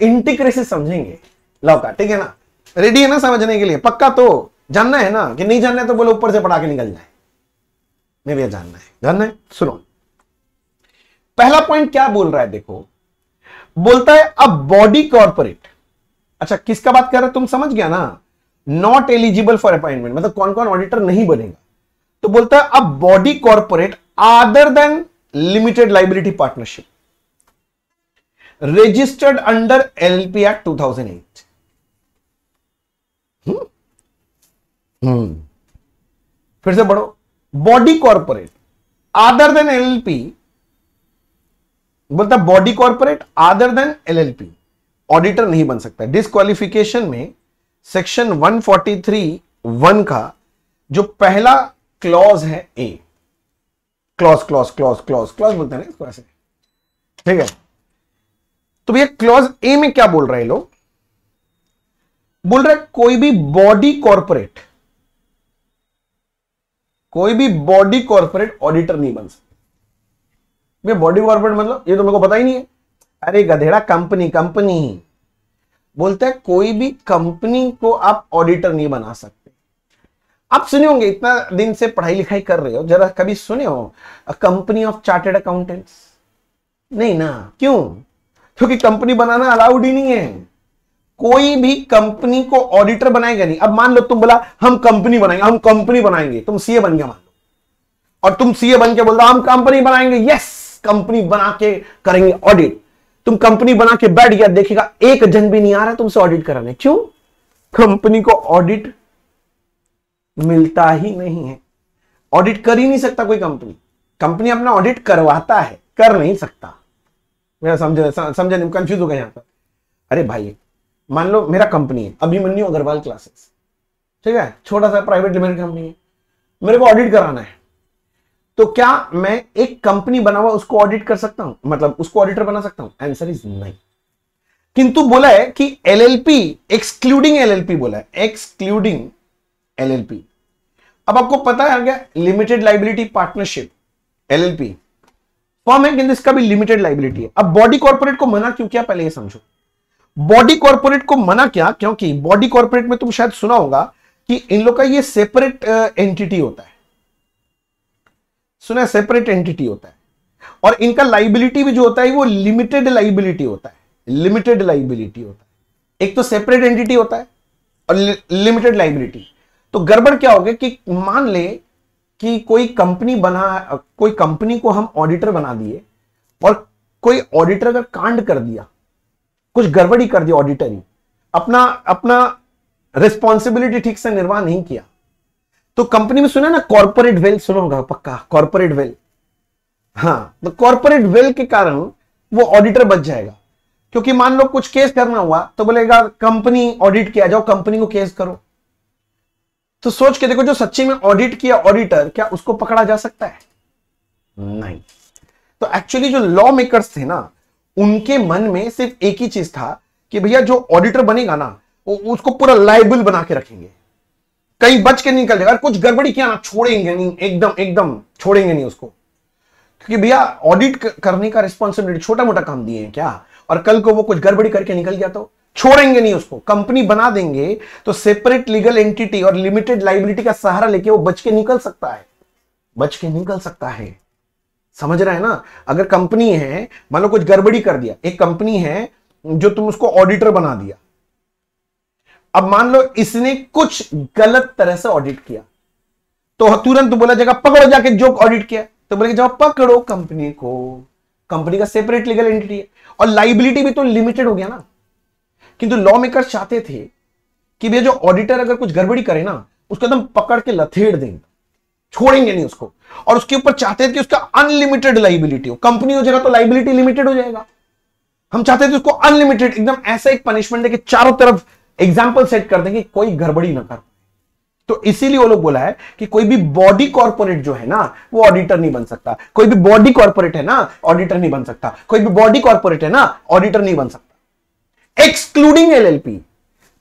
इंटीग्रेशन समझेंगे लौका, ठीक है ना? रेडी है ना समझने के लिए? पक्का तो जानना है ना, कि नहीं जानना है तो बोलो ऊपर से पढ़ा के निकल जाए। नहीं भैया जानना है। सुनो पहला पॉइंट क्या बोल रहा है, देखो बोलता है अब बॉडी कॉर्पोरेट। अच्छा किसका बात कर रहा है, तुम समझ गया ना, नॉट एलिजिबल फॉर अपॉइंटमेंट मतलब कौन कौन ऑडिटर नहीं बनेगा। तो बोलता है अब body corporate other than limited liability partnership registered under LLP act 2008। फिर से पढ़ो, body corporate other than LLP, बोलता body corporate other than LLP auditor नहीं बन सकता। डिस्क्वालिफिकेशन में सेक्शन 143(1) का जो पहला क्लॉज है ए, क्लॉज बोलते हैं ना इसको ऐसे, ठीक है? तो भैया क्लॉज ए में क्या बोल रहे हैं लोग, बोल रहे कोई भी बॉडी कॉर्पोरेट ऑडिटर नहीं बन सकता। भैया बॉडी कॉर्पोरेट मतलब ये तो मेरे को पता ही नहीं है। अरे गधेड़ा, कंपनी बोलता है कोई भी कंपनी को आप ऑडिटर नहीं बना सकते। आप सुने होंगे, इतना दिन से पढ़ाई लिखाई कर रहे हो, जरा कभी सुने हो कंपनी ऑफ चार्टर्ड अकाउंटेंट्स? नहीं ना, क्यों? क्योंकि कंपनी बनाना अलाउड ही नहीं है। कोई भी कंपनी को ऑडिटर बनाएगा नहीं। अब मान लो तुम बोला हम कंपनी बनाएंगे, तुम सीए बन गया मान लो, और तुम सीए बन के बोलता हम कंपनी बनाएंगे, यस कंपनी बना के करेंगे ऑडिट। तुम कंपनी बना के बैठ गया, देखेगा एक जन भी नहीं आ रहा तुमसे ऑडिट कराने। क्यों? कंपनी को ऑडिट मिलता ही नहीं है, ऑडिट कर ही नहीं सकता कोई कंपनी अपना ऑडिट करवाता है, कर नहीं सकता। मेरा समझे नहीं, कंफ्यूज हो गया यहां पर। अरे भाई मान लो मेरा कंपनी है अभिमन्यु अग्रवाल क्लासेस, ठीक है, छोटा सा प्राइवेट लिमिटेड कंपनी है, मेरे को ऑडिट कराना है, तो क्या मैं एक कंपनी बना हुआ उसको ऑडिट कर सकता हूं, मतलब उसको ऑडिटर बना सकता हूं? आंसर इज नहीं। किंतु बोला है कि एलएलपी एक्सक्लूडिंग एलएलपी बोला है, एक्सक्लूडिंग एलएलपी। अब आपको पता है क्या, limited liability partnership LLP form है, किंतु इसका भी लिमिटेड लाइबिलिटी है। अब बॉडी कॉर्पोरेट को मना क्यों किया, पहले ये समझो। बॉडी कॉर्पोरेट को मना किया क्योंकि बॉडी कॉर्पोरेट में तुम शायद सुना होगा कि इन लोग का ये सेपरेट एंटिटी होता है, सुना, सेपरेट एंटिटी होता है, और इनका लाइबिलिटी भी जो होता है वो लिमिटेड लाइबिलिटी होता है, लिमिटेड लाइबिलिटी होता है। एक तो सेपरेट एंटिटी होता है और लिमिटेड लाइबिलिटी। तो गड़बड़ क्या हो गया कि मान ले कि कोई कंपनी को हम ऑडिटर बना दिए, और कोई ऑडिटर अगर कांड कर दिया, कुछ गड़बड़ी कर दी, ऑडिटर ही अपना रिस्पॉन्सिबिलिटी ठीक से निर्वाह नहीं किया, तो कंपनी में सुना ना कॉर्पोरेट वेल, सुना होगा पक्का कॉर्पोरेट वेल। हाँ, तो कॉर्पोरेट वेल के कारण वो ऑडिटर बच जाएगा, क्योंकि मान लो कुछ केस करना हुआ तो बोलेगा कंपनी ऑडिट किया, जाओ कंपनी को केस करो। तो सोच के देखो, जो सच्ची में ऑडिट किया ऑडिटर, क्या उसको पकड़ा जा सकता है? नहीं। तो एक्चुअली जो लॉ मेकर्स थे ना, उनके मन में सिर्फ एक ही चीज था कि भैया जो ऑडिटर बनेगा ना वो उसको पूरा लायबल बना के रखेंगे, कहीं बच के निकल जाएगा, कुछ गड़बड़ी किया ना छोड़ेंगे नहीं, एकदम एकदम छोड़ेंगे नहीं उसको, क्योंकि भैया ऑडिट करने का रिस्पॉन्सिबिलिटी छोटा मोटा काम दिए हैं क्या, और कल को वो कुछ गड़बड़ी करके निकल गया तो छोड़ेंगे नहीं उसको, कंपनी बना देंगे तो सेपरेट लीगल एंटिटी और लिमिटेड लाइबिलिटी का सहारा लेके वो बच के निकल सकता है, बच के निकल सकता है। समझ रहा है ना? अगर कंपनी है, मान लो कुछ गड़बड़ी कर दिया, एक कंपनी है जो तुम उसको ऑडिटर बना दिया, अब मान लो इसने कुछ गलत तरह से ऑडिट किया तो तुरंत बोला जाएगा पकड़ो जाके जो ऑडिट किया, तो बोलेंगे जाओ पकड़ो कंपनी को, कंपनी का सेपरेट लीगल एंटिटी है और लाइबिलिटी भी तो लिमिटेड हो गया ना। किंतु लॉ मेकर्स चाहते थे कि भैया जो ऑडिटर अगर कुछ गड़बड़ी करे ना उसको एकदम पकड़ के लथेड़ देंगे, छोड़ेंगे नहीं उसको, और उसके ऊपर चाहते थे कि उसका अनलिमिटेड लाइबिलिटी हो, कंपनी हो जाएगा तो लाइबिलिटी लिमिटेड हो जाएगा, हम चाहते थे उसको अनलिमिटेड एकदम ऐसा एक पनिशमेंट देके चारों तरफ एग्जाम्पल सेट कर देंगे कोई गड़बड़ी ना कर। तो इसीलिए वो लोग बोला है कि कोई भी बॉडी कॉर्पोरेट जो है ना वो ऑडिटर नहीं बन सकता, कोई भी बॉडी कॉर्पोरेट है ना ऑडिटर नहीं बन सकता, कोई भी बॉडी कॉर्पोरेट है ना ऑडिटर नहीं बन सकता, एक्सक्लूडिंग एलएलपी।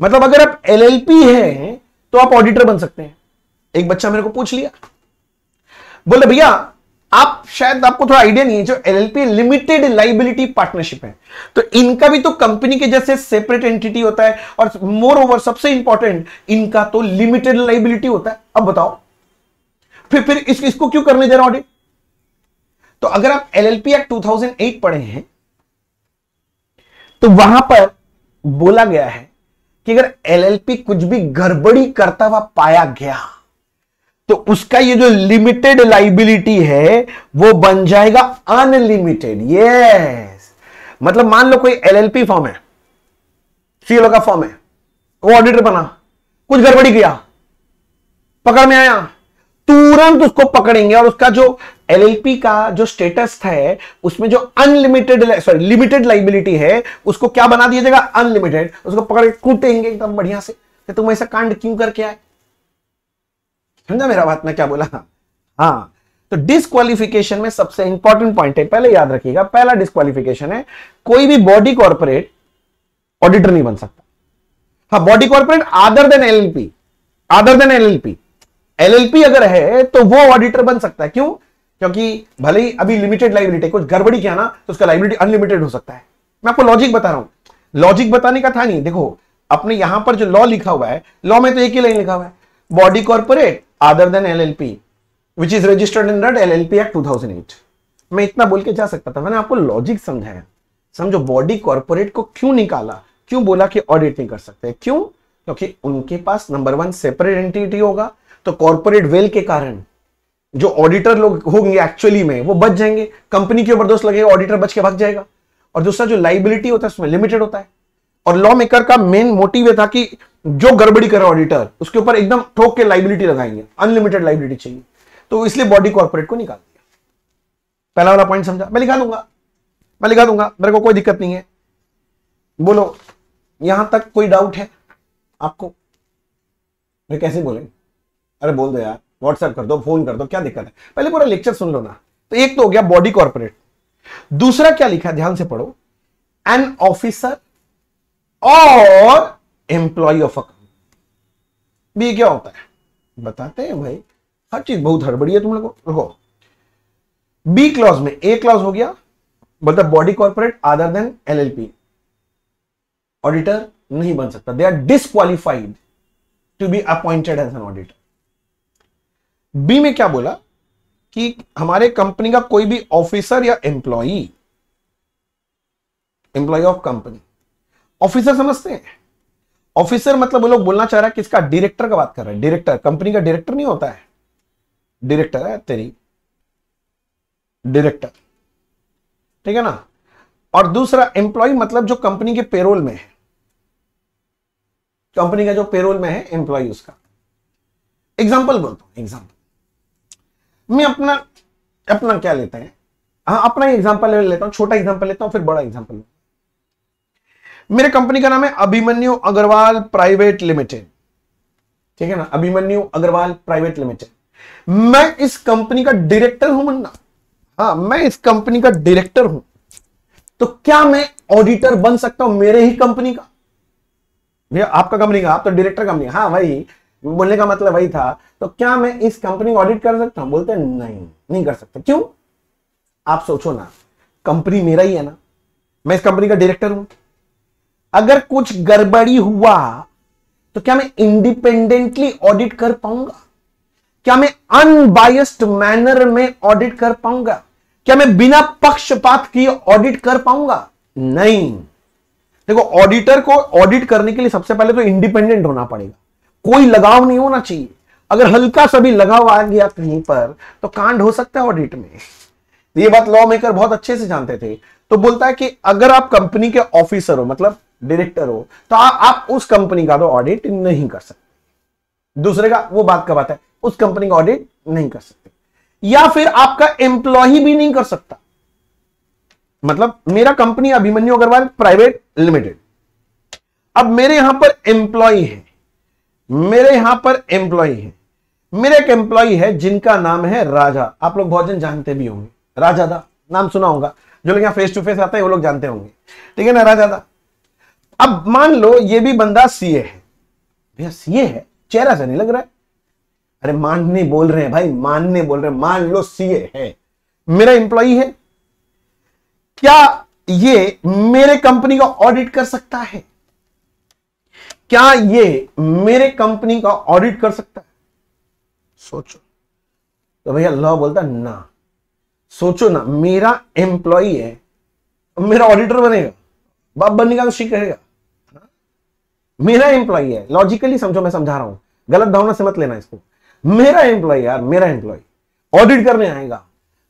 मतलब अगर आप एलएलपी हैं तो आप ऑडिटर बन सकते हैं। एक बच्चा मेरे को पूछ लिया, बोले भैया आप शायद आपको थोड़ा आइडिया नहीं है, जो एलएलपी लिमिटेड लाइबिलिटी पार्टनरशिप है तो इनका भी तो कंपनी के जैसे सेपरेट एंटिटी होता है, और मोर ओवर सबसे इंपॉर्टेंट इनका तो लिमिटेड लाइबिलिटी होता है। अब बताओ फिर इसको क्यों करने जा रहा ऑडिट? तो अगर आप एलएलपी एक्ट 2008 पढ़े हैं तो वहां पर बोला गया है कि अगर एलएलपी कुछ भी गड़बड़ी करता हुआ पाया गया तो उसका ये जो लिमिटेड लाइबिलिटी है वो बन जाएगा अनलिमिटेड। यस, मतलब मान लो कोई एलएलपी फॉर्म है, सीएलओ का फॉर्म है, वो ऑडिटर बना, कुछ गड़बड़ी किया, पकड़ में आया, तुरंत उसको पकड़ेंगे और उसका जो एलएलपी का जो स्टेटस है उसमें जो लिमिटेड लाइबिलिटी है उसको क्या बना दिया जाएगा? अनलिमिटेड। उसको पकड़ के कूटेंगे एकदम बढ़िया से कि तुम ऐसा कांड क्यों करके आए। समझा मेरा बात मैं क्या बोला? हाँ, तो डिस्क्वालिफिकेशन में सबसे इंपॉर्टेंट पॉइंट है, पहले याद रखिएगा, पहला डिस्क्वालिफिकेशन है कोई भी बॉडी कॉर्पोरेट ऑडिटर नहीं बन सकता। हाँ, body corporate other than LLP, other than LLP, LLP अगर है तो वो ऑडिटर बन सकता है। क्यों? क्योंकि भले ही अभी लिमिटेड लाइबिलिटी, कुछ गड़बड़ी किया ना तो उसका लाइबिलिटी अनलिमिटेड हो सकता है। मैं आपको लॉजिक बता रहा हूं, लॉजिक बताने का था नहीं। देखो अपने यहां पर जो लॉ लिखा हुआ है, लॉ में तो एक ही लाइन लिखा हुआ है, body corporate other than LLP which is registered under LLP act 2008। मैं इतना बोल के जा सकता था, मैंने आपको लॉजिक समझाया। समझो बॉडी कॉर्पोरेट को क्यों निकाला, क्यों बोला कि ऑडिट नहीं कर सकते? क्यों? क्योंकि उनके पास नंबर 1 सेपरेट एंटिटी होगा, तो कॉर्पोरेट वेल के कारण जो ऑडिटर लोग होंगे एक्चुअली में वो बच जाएंगे, कंपनी के ऊपर दोष लगेगा, ऑडिटर बच के भाग जाएगा। और दूसरा जो लाइबिलिटी होता है उसमें लिमिटेड होता है। और लॉ मेकर का मेन मोटिव ये था कि जो गड़बड़ी करे ऑडिटर उसके ऊपर एकदम ठोक के लाइबिलिटी लगाएंगे, अनलिमिटेड लाइबिलिटी चाहिए, तो इसलिए बॉडी कॉर्पोरेट को निकाल दिया। पहला वाला पॉइंट समझा? मैं लिखा दूंगा, मैं लिखा दूंगा, मेरे को कोई दिक्कत नहीं है। बोलो यहां तक कोई डाउट है आपको? मैं कैसे बोलेंगे? अरे बोल दो यार, व्हाट्सएप कर दो, फोन कर दो, क्या दिक्कत है? पहले पूरा लेक्चर सुन लो ना। तो एक तो हो गया बॉडी कॉर्पोरेट, दूसरा क्या लिखा है ध्यान से पढ़ो, एन ऑफिसर और employee of a company. B क्या होता है बताते हैं भाई, हर चीज बहुत हड़बड़ी है तुम लोगों को। रुको, बी क्लॉज में ए क्लॉज हो गया, मतलब body corporate other than LLP auditor नहीं बन सकता, they are disqualified to be appointed as an auditor. B में क्या बोला कि हमारे कंपनी का कोई भी ऑफिसर या एम्प्लॉय ऑफ कंपनी, ऑफिसर समझते हैं? ऑफिसर मतलब वो लोग बोलना चाह रहा है किसका? डायरेक्टर का बात कर रहे हैं। डायरेक्टर, कंपनी का डायरेक्टर नहीं होता है, डायरेक्टर है तेरी, डायरेक्टर, ठीक है ना। और दूसरा एम्प्लॉय मतलब जो कंपनी के पेरोल में है, कंपनी का जो पेरोल में है एम्प्लॉय, उसका एग्जांपल बोलता हूं। एग्जांपल मैं अपना क्या लेते हैं, हाँ अपना ही एग्जांपल लेता हूं, छोटा एग्जांपल लेता हूं फिर बड़ा एग्जांपल। मेरे कंपनी का नाम है अभिमन्यु अग्रवाल प्राइवेट लिमिटेड, ठीक है ना, अभिमन्यु अग्रवाल प्राइवेट लिमिटेड। मैं इस कंपनी का डायरेक्टर हूं मुन्ना, हाँ मैं इस कंपनी का डायरेक्टर हूं। तो क्या मैं ऑडिटर बन सकता हूं मेरे ही कंपनी का? भैया आपका कंपनी का, आप तो डायरेक्टर कंपनी, हाँ वही बोलने का मतलब वही था। तो क्या मैं इस कंपनी को ऑडिट कर सकता हूं? बोलते हैं नहीं, नहीं कर सकते। क्यों? आप सोचो ना, कंपनी मेरा ही है ना, मैं इस कंपनी का डायरेक्टर हूं। अगर कुछ गड़बड़ी हुआ तो क्या मैं इंडिपेंडेंटली ऑडिट कर पाऊंगा? क्या मैं अनबायस्ड मैनर में ऑडिट कर पाऊंगा? क्या मैं बिना पक्षपात किए ऑडिट कर पाऊंगा? नहीं। देखो, ऑडिटर को ऑडिट करने के लिए सबसे पहले तो इंडिपेंडेंट होना पड़ेगा, कोई लगाव नहीं होना चाहिए। अगर हल्का सा भी लगाव आ गया कहीं पर तो कांड हो सकता है ऑडिट में। ये बात लॉ मेकर बहुत अच्छे से जानते थे। तो बोलता है कि अगर आप कंपनी के ऑफिसर हो, मतलब डायरेक्टर हो, तो आप उस कंपनी का तो ऑडिट नहीं कर सकते। दूसरे का वो बात का बात है, उस कंपनी का ऑडिट नहीं कर सकते, या फिर आपका एम्प्लॉय भी नहीं कर सकता। मतलब मेरा company Abhimanyu Agarwal private limited, अब मेरे यहां पर एम्प्लॉय है, मेरे यहां पर एम्प्लॉय है, मेरे एक एम्प्लॉय है जिनका नाम है राजा। आप लोग बहुत जन जानते भी होंगे, राजा दा नाम सुना होगा, जो लोग यहां फेस टू फेस आते हैं वो लोग जानते होंगे, ठीक है ना, राजा दा। अब मान लो ये भी बंदा सीए है। भैया सीए है, चेहरा से नहीं लग रहा है। अरे मानने बोल रहे हैं भाई, मानने बोल रहे हैं, मान लो सीए है, मेरा एम्प्लॉय है, क्या ये मेरे कंपनी का ऑडिट कर सकता है? क्या ये मेरे कंपनी का ऑडिट कर सकता है? सोचो। तो भैया लॉ बोलता ना, सोचो ना, मेरा एम्प्लॉय है, मेरा ऑडिटर बनेगा? बाप बनने का तो शी करेगा। मेरा एम्प्लॉय है, लॉजिकली समझो, मैं समझा रहा हूं, गलत भावना से मत लेना इसको। मेरा एम्प्लॉय यार, मेरा एम्प्लॉय ऑडिट करने आएगा।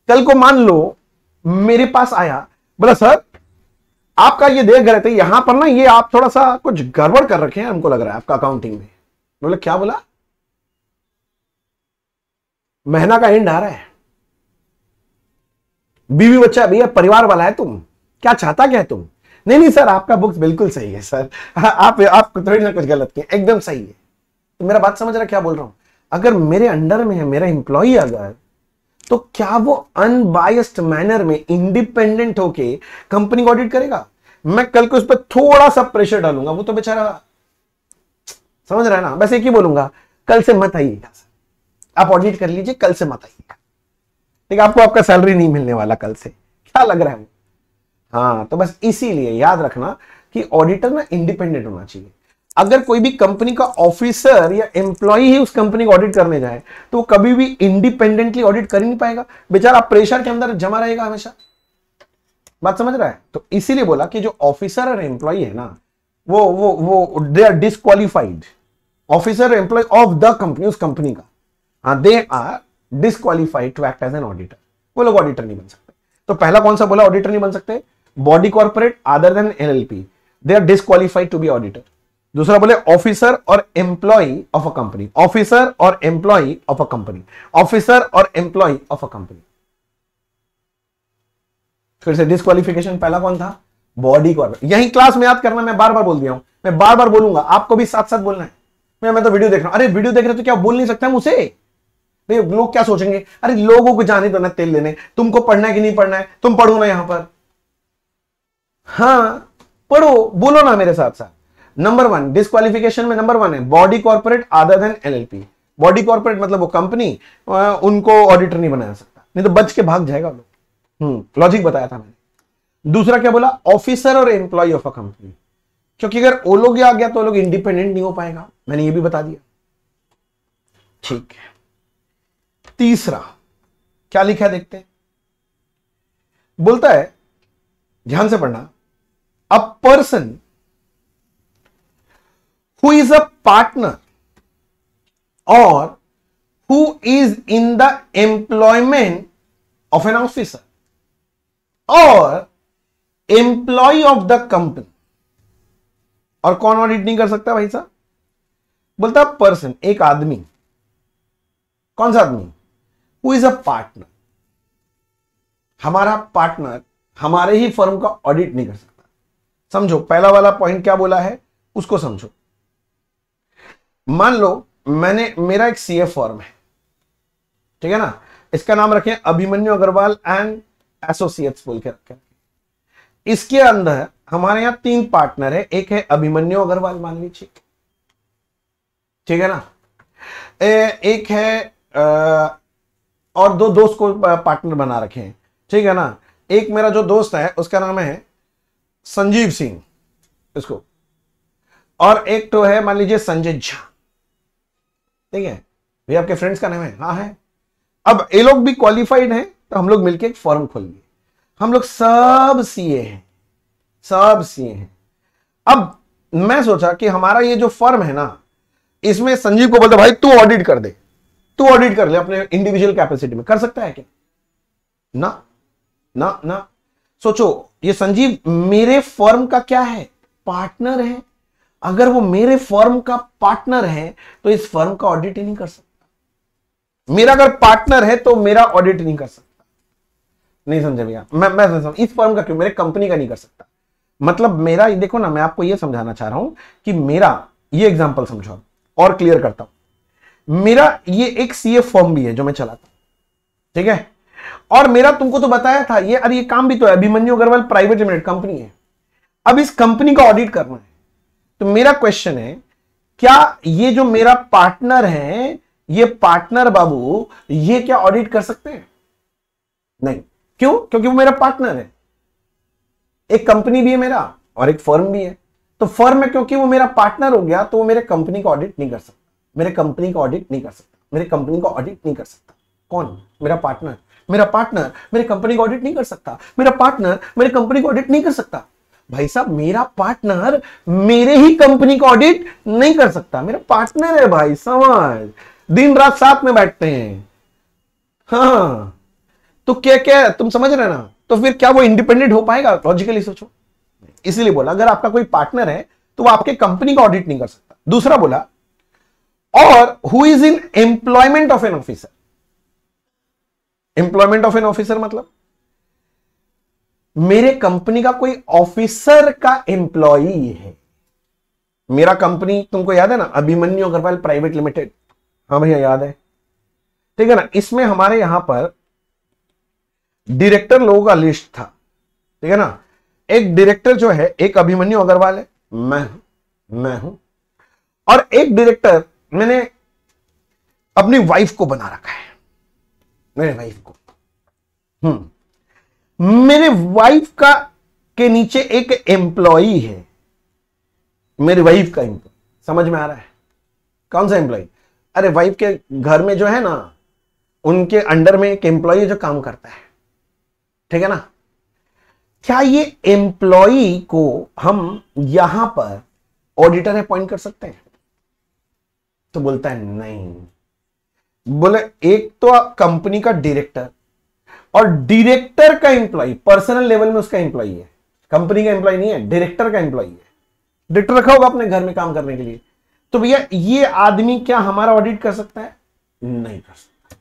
कल को मान लो मेरे पास आया, बोला सर आपका ये देख रहे थे यहां पर ना, ये आप थोड़ा सा कुछ गड़बड़ कर रखे हैं, हमको लग रहा है आपका अकाउंटिंग में। बोले क्या? बोला महीना का एंड आ रहा है, बीवी बच्चा भैया, परिवार वाला है, तुम क्या चाहता क्या है तुम? नहीं नहीं सर, आपका बुक्स बिल्कुल सही है सर, आप थोड़ी ना कुछ गलत किए, एकदम सही है। तो मेरा बात समझ रहा क्या बोल रहा हूं? अगर मेरे अंडर में है मेरा एम्प्लॉय, अगर तो क्या वो अनबायस्ड मैनर में इंडिपेंडेंट होके कंपनी को ऑडिट करेगा? मैं कल को उस पर थोड़ा सा प्रेशर डालूंगा, वो तो बेचारा, समझ रहा है ना, बस एक ही बोलूंगा, कल से मत आइएगा, आप ऑडिट कर लीजिए, कल से मत आइएगा, ठीक है? आपको आपका सैलरी नहीं मिलने वाला कल से, क्या लग रहा है? हाँ, तो बस इसीलिए याद रखना कि ऑडिटर ना इंडिपेंडेंट होना चाहिए। अगर कोई भी कंपनी का ऑफिसर या एम्प्लॉय ही उस कंपनी को ऑडिट करने जाए तो वो कभी भी इंडिपेंडेंटली ऑडिट कर ही नहीं पाएगा, बेचारा प्रेशर के अंदर जमा रहेगा हमेशा। बात समझ रहा है? तो इसीलिए बोला कि जो ऑफिसर और एम्प्लॉय है ना, वो they are disqualified, officer employee of the company, उस कंपनी का, हाँ, they are disqualified to act as an auditor. वो लोग ऑडिटर नहीं बन सकते। तो पहला कौन सा बोला ऑडिटर नहीं बन सकते? Body corporate other than LLP, they are disqualified to be auditor. दूसरा बोले ऑफिसर और employee of a company, officer और employee of a company, officer और एम्प्लॉय ऑफ अ कंपनी। फिर से डिस्क्वालिफिकेशन पहला कौन था? Body corporate. यही क्लास में याद करना, मैं बार बार बोल दिया हूं, मैं बार बार बोलूंगा, आपको भी साथ साथ बोलना है। मैं तो वीडियो देख रहा हूं, अरे वीडियो देख रहे तो क्या बोल नहीं सकता मुझसे? लोग क्या सोचेंगे? अरे लोगों को जाने दो ना तेल लेने, तुमको पढ़ना है कि नहीं पढ़ना है, तुम पढ़ो ना यहां पर, हाँ पढ़ो, बोलो ना मेरे साथ साथ। नंबर 1 डिस्क्वालिफिकेशन में, नंबर 1 है body corporate other than LLP. Body corporate मतलब वो कंपनी, उनको ऑडिटर नहीं बना सकता, नहीं तो बच के भाग जाएगा लोग। लॉजिक बताया था मैंने। दूसरा क्या बोला? ऑफिसर और एम्प्लॉय ऑफ अ कंपनी, क्योंकि अगर वो लोग आ गया तो वो लोग इंडिपेंडेंट नहीं हो पाएगा, मैंने ये भी बता दिया, ठीक है। तीसरा क्या लिखा है देखते हैं, बोलता है, ध्यान से पढ़ना, a person who is a partner or who is in the employment of an officer or employee of the company। और कौन ऑडिट नहीं कर सकता भाई साहब? बोलता पर्सन, एक आदमी, कौन सा आदमी? हु इज अ पार्टनर, हमारा पार्टनर हमारे ही फर्म का ऑडिट नहीं कर सकता। समझो पहला वाला पॉइंट क्या बोला है उसको समझो। मान लो मेरा एक सीए फर्म है, ठीक है ना, इसका नाम रखें अभिमन्यु अग्रवाल एंड एसोसिएट्स बोल के रखें। इसके अंदर हमारे यहां 3 पार्टनर है, एक है अभिमन्यु अग्रवाल मान लीजिए, ठीक है ना, एक है और 2 दोस्त को पार्टनर बना रखे हैं, ठीक है ना। एक मेरा जो दोस्त है उसका नाम है संजीव सिंह इसको, और एक तो है मान लीजिए संजय झा, ठीक है, ये आपके फ्रेंड्स का नाम है, हाँ है। अब ये लोग भी क्वालिफाइड हैं, तो हम लोग मिलकर एक फर्म खोल लिए। हम लोग सब सीए हैं, सब सीए हैं। अब मैं सोचा कि हमारा ये जो फर्म है ना, इसमें संजीव को बोलते भाई तू ऑडिट कर दे, तू ऑडिट कर ले अपने इंडिविजुअल कैपेसिटी में। कर सकता है क्या? ना ना ना। सोचो, ये संजीव मेरे फर्म का क्या है? पार्टनर है। अगर वो मेरे फर्म का पार्टनर है तो इस फर्म का ऑडिट ही नहीं कर सकता। मेरा अगर पार्टनर है तो मेरा ऑडिट नहीं कर सकता। नहीं समझे भैया? मैं समझ, इस फर्म का क्यों, मेरे कंपनी का नहीं कर सकता। मतलब मेरा, देखो ना, मैं आपको यह समझाना चाह रहा हूं कि मेरा ये एग्जांपल समझो और क्लियर करता हूं। मेरा ये एक सीए फर्म भी है जो मैं चलाता हूं, ठीक है, और मेरा तुमको तो बताया था ये, अरे ये काम भी तो है, Abhimanyu Agarwal private limited company है। अब इस कंपनी का ऑडिट करना है, तो मेरा क्वेश्चन है, क्या ये जो मेरा पार्टनर है, ये पार्टनर बाबू, ये क्या ऑडिट कर सकते हैं? नहीं। क्यों? क्योंकि वो मेरा पार्टनर है। एक कंपनी भी है मेरा और एक फर्म भी है, तो फर्म में क्योंकि वो मेरा पार्टनर हो गया तो वो मेरे कंपनी का ऑडिट नहीं कर सकता, मेरे कंपनी का ऑडिट नहीं कर सकता, मेरे कंपनी का ऑडिट नहीं कर सकता। कौन? मेरा पार्टनर। मेरा पार्टनर मेरे कंपनी का ऑडिट नहीं कर सकता, मेरा पार्टनर मेरे कंपनी का ऑडिट नहीं कर सकता। भाई साहब, मेरा पार्टनर मेरे ही कंपनी का ऑडिट नहीं कर सकता। मेरा पार्टनर है भाई, समझ, दिन रात साथ में बैठते हैं। हाँ, तो क्या क्या तुम समझ रहे ना? तो फिर क्या वो इंडिपेंडेंट हो पाएगा? लॉजिकली सोचो। इसीलिए बोला अगर आपका कोई पार्टनर है तो वो आपके कंपनी का ऑडिट नहीं कर सकता। दूसरा बोला, और who is in employment of an officer. Employment of an officer मतलब मेरे कंपनी का कोई ऑफिसर का एम्प्लॉई है। मेरा कंपनी तुमको याद है ना, अभिमन्यु अग्रवाल प्राइवेट लिमिटेड। हाँ भैया याद है, ठीक है ना। इसमें हमारे यहां पर डायरेक्टर लोगों का लिस्ट था, ठीक है ना। एक डायरेक्टर जो है, एक अभिमन्यु अग्रवाल है, मैं हूं, और एक डायरेक्टर मैंने अपनी वाइफ को बना रखा है, मेरे वाइफ को। मेरे वाइफ का के नीचे एक एम्प्लॉई है, मेरी वाइफ का एम्प्लॉय। समझ में आ रहा है? कौन सा एम्प्लॉय? अरे वाइफ के घर में जो है ना, उनके अंडर में एक एम्प्लॉय जो काम करता है, ठीक है ना। क्या ये एम्प्लॉई को हम यहां पर ऑडिटर अपॉइंट कर सकते हैं? तो बोलता है नहीं। बोले एक तो कंपनी का डायरेक्टर, और डायरेक्टर का एम्प्लॉय पर्सनल लेवल में उसका एम्प्लॉय है, कंपनी का एम्प्लॉय नहीं है, डायरेक्टर का एम्प्लॉय है। डायरेक्टर रखा होगा अपने घर में काम करने के लिए। तो भैया ये आदमी क्या हमारा ऑडिट कर सकता है? नहीं कर सकता,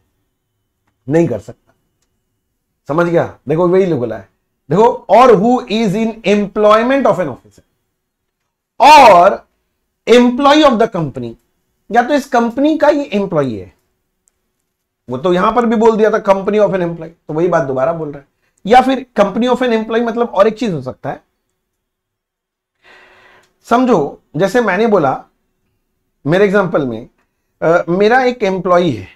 नहीं कर सकता। समझ गया? देखो वही बोला है, देखो, और who is in employment of N officer, और एम्प्लॉय ऑफ द कंपनी, या तो इस कंपनी का ही एम्प्लॉय है। वो तो यहां पर भी बोल दिया था कंपनी ऑफ एन एम्प्लॉय, तो वही बात दोबारा बोल रहा है। या फिर कंपनी ऑफ एन एम्प्लॉय मतलब और एक चीज हो सकता है। समझो, जैसे मैंने बोला मेरे एग्जांपल में, मेरा एक एम्प्लॉय है,